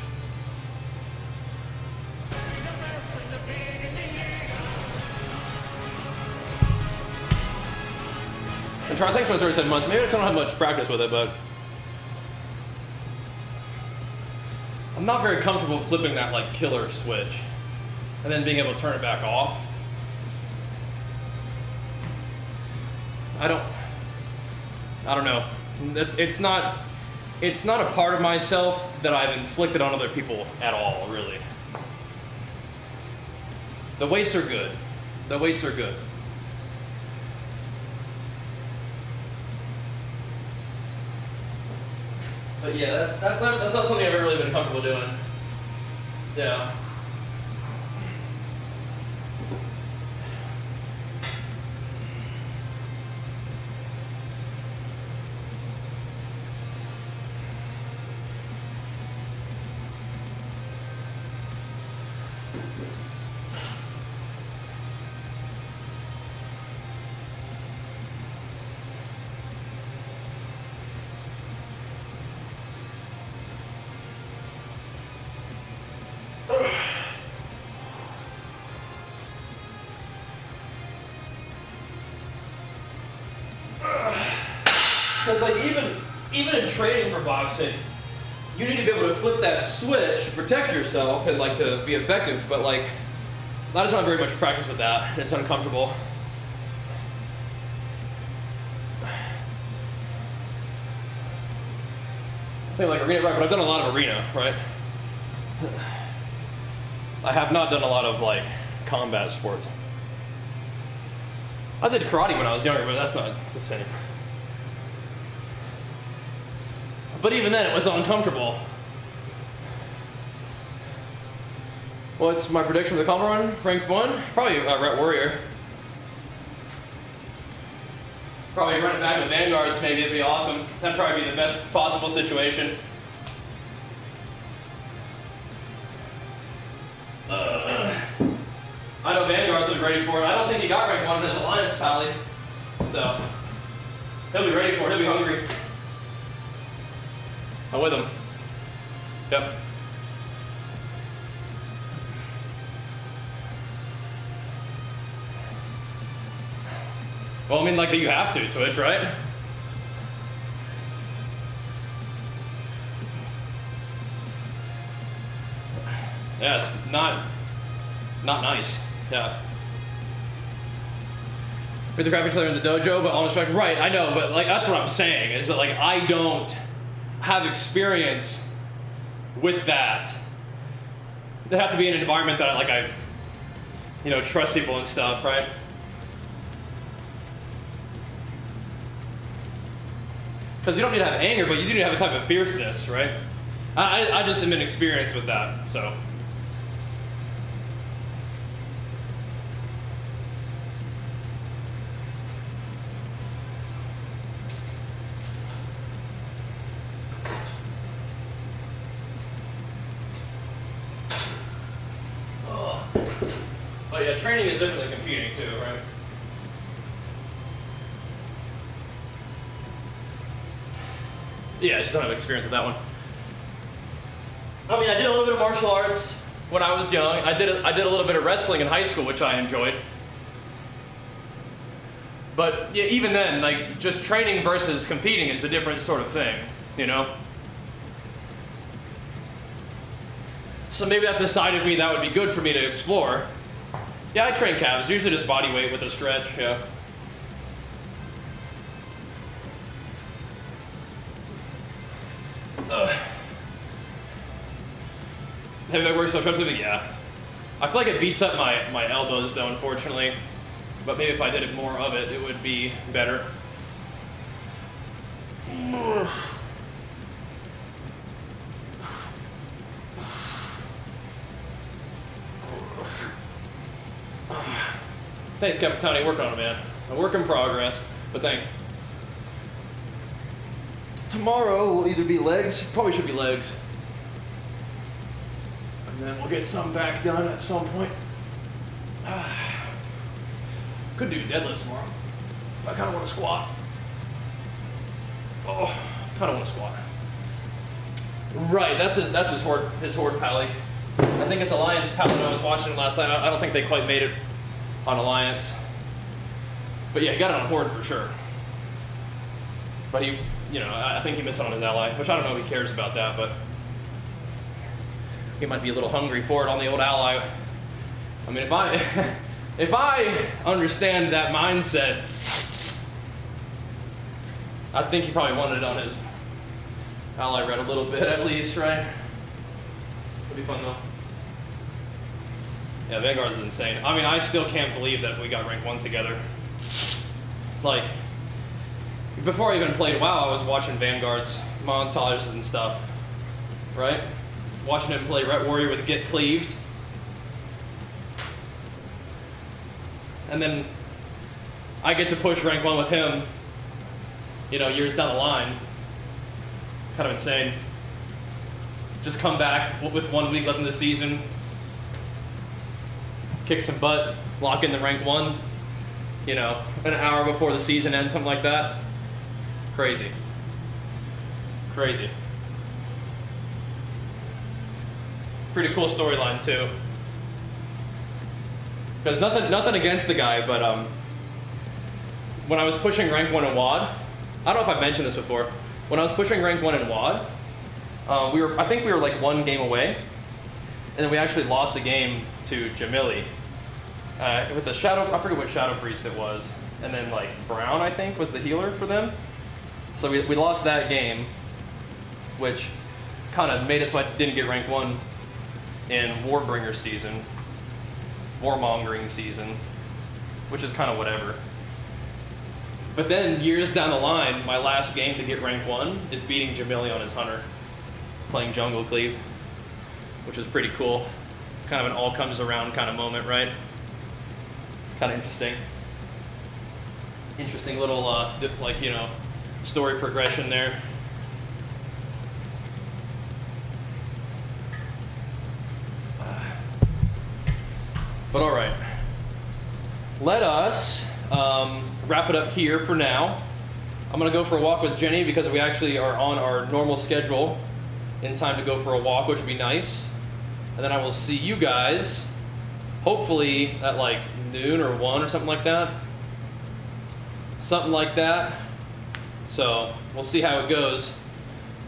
And try section 37 months. Maybe I don't have much practice with it, but I'm not very comfortable flipping that like killer switch and then being able to turn it back off. I don't know. It's not a part of myself that I've inflicted on other people at all, really. The weights are good. The weights are good. But yeah, that's not something I've ever really been comfortable doing. Yeah. Because like even in training for boxing, you need to be able to flip that switch to protect yourself and like to be effective. But like, I just don't have very much practice with that. It's uncomfortable. I think like arena, right? But I've done a lot of arena, right? I have not done a lot of like combat sports. I did karate when I was younger, but that's not the same. But even then, it was uncomfortable. What's my prediction for the combo run? Ranked 1? Probably Ret Warrior. Probably run it back with Vanguards, maybe. It'd be awesome. That'd probably be the best possible situation. I know Vanguards will be ready for it. I don't think he got ranked 1 in his Alliance Pally. So, he'll be ready for it. He'll be hungry. I'm with him. Yep. Well, I mean, like, you have to, Twitch, right? Yeah, it's not nice. Yeah. With the graphic trailer in the dojo, but on the right, I know, but like that's what I'm saying, is that like I don't have experience with that. They have to be in an environment that I trust people and stuff, right? Because you don't need to have anger, but you do need to have a type of fierceness, right? I just am inexperienced with that, so. But yeah, training is different than competing too, right? Yeah, I just don't have experience with that one. I mean, I did a little bit of martial arts when I was young. I did a little bit of wrestling in high school, which I enjoyed. But yeah, even then, like, just training versus competing is a different sort of thing, you know? So maybe that's a side of me that would be good for me to explore. Yeah, I train calves, usually just body weight with a stretch, yeah. Heavy bag works so effectively? Yeah. I feel like it beats up my elbows though, unfortunately. But maybe if I did it more of it, it would be better. Thanks, Capitani. Work on it, man. A work in progress, but thanks. Tomorrow will either be legs, probably should be legs. And then we'll get some back done at some point. Could do deadlifts tomorrow. I kind of want to squat. Oh, kind of want to squat. Right, that's his horde pally. I think it's Alliance Paladin. I was watching it last night. I don't think they quite made it on Alliance. But yeah, he got it on Horde for sure. But he, I think he missed it on his ally, which I don't know if he cares about that, but he might be a little hungry for it on the old ally. I mean, if I understand that mindset, I think he probably wanted it on his ally red a little bit at least, right? It'll be fun though. Yeah, Vanguard's insane. I mean, I still can't believe that we got rank 1 together. Like, before I even played WoW, I was watching Vanguard's montages and stuff, right? Watching him play Ret Warrior with Get Cleaved. And then I get to push rank 1 with him, years down the line. Kind of insane. Just come back with 1 week left in the season, kick some butt, lock in the rank 1, an hour before the season ends, something like that. Crazy. Crazy. Pretty cool storyline too. Because nothing against the guy, but when I was pushing rank 1 in WoD, I don't know if I've mentioned this before. When I was pushing rank 1 in WoD, I think we were like 1 game away, and then we actually lost a game to Jamili with the Shadow. I forget what Shadow Priest it was, and then like Brown, I think, was the healer for them. So we lost that game, which kind of made it so I didn't get rank 1 in Warbringer season, Warmongering season, which is kind of whatever. But then years down the line, my last game to get rank 1 is beating Jamili on his Hunter, playing Jungle Cleave, which is pretty cool. Kind of an all comes around kind of moment, right? Kind of interesting. Interesting little, story progression there. But all right, let us wrap it up here for now. I'm gonna go for a walk with Jenny because we actually are on our normal schedule in time to go for a walk, which would be nice. And then I will see you guys hopefully at like noon or 1 or something like that. Something like that. So we'll see how it goes.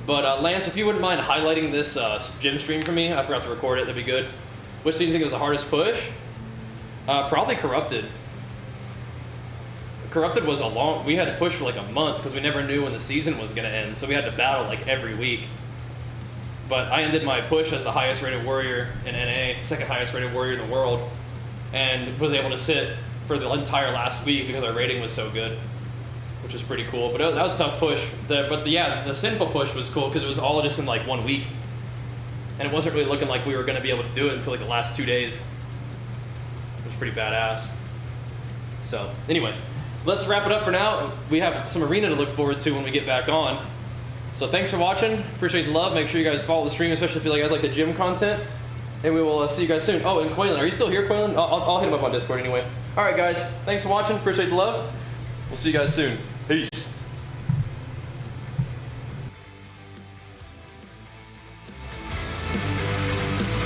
But Lance, if you wouldn't mind highlighting this gym stream for me, I forgot to record it, that'd be good. Which do you think was the hardest push? Probably Corrupted. Corrupted was we had to push for like a month because we never knew when the season was gonna end, so we had to battle like every week. But I ended my push as the highest rated warrior in NA, second highest rated warrior in the world, and was able to sit for the entire last week because our rating was so good, which was pretty cool. But that was a tough push. The Sinful push was cool because it was all just in like 1 week, and it wasn't really looking like we were gonna be able to do it until like the last 2 days. It was pretty badass. So anyway, let's wrap it up for now. We have some arena to look forward to when we get back on. So thanks for watching. Appreciate the love. Make sure you guys follow the stream, especially if you guys like the gym content. And we will see you guys soon. Oh, and Quaylen, are you still here, Quaylen? I'll hit him up on Discord anyway. All right, guys. Thanks for watching. Appreciate the love. We'll see you guys soon. Peace.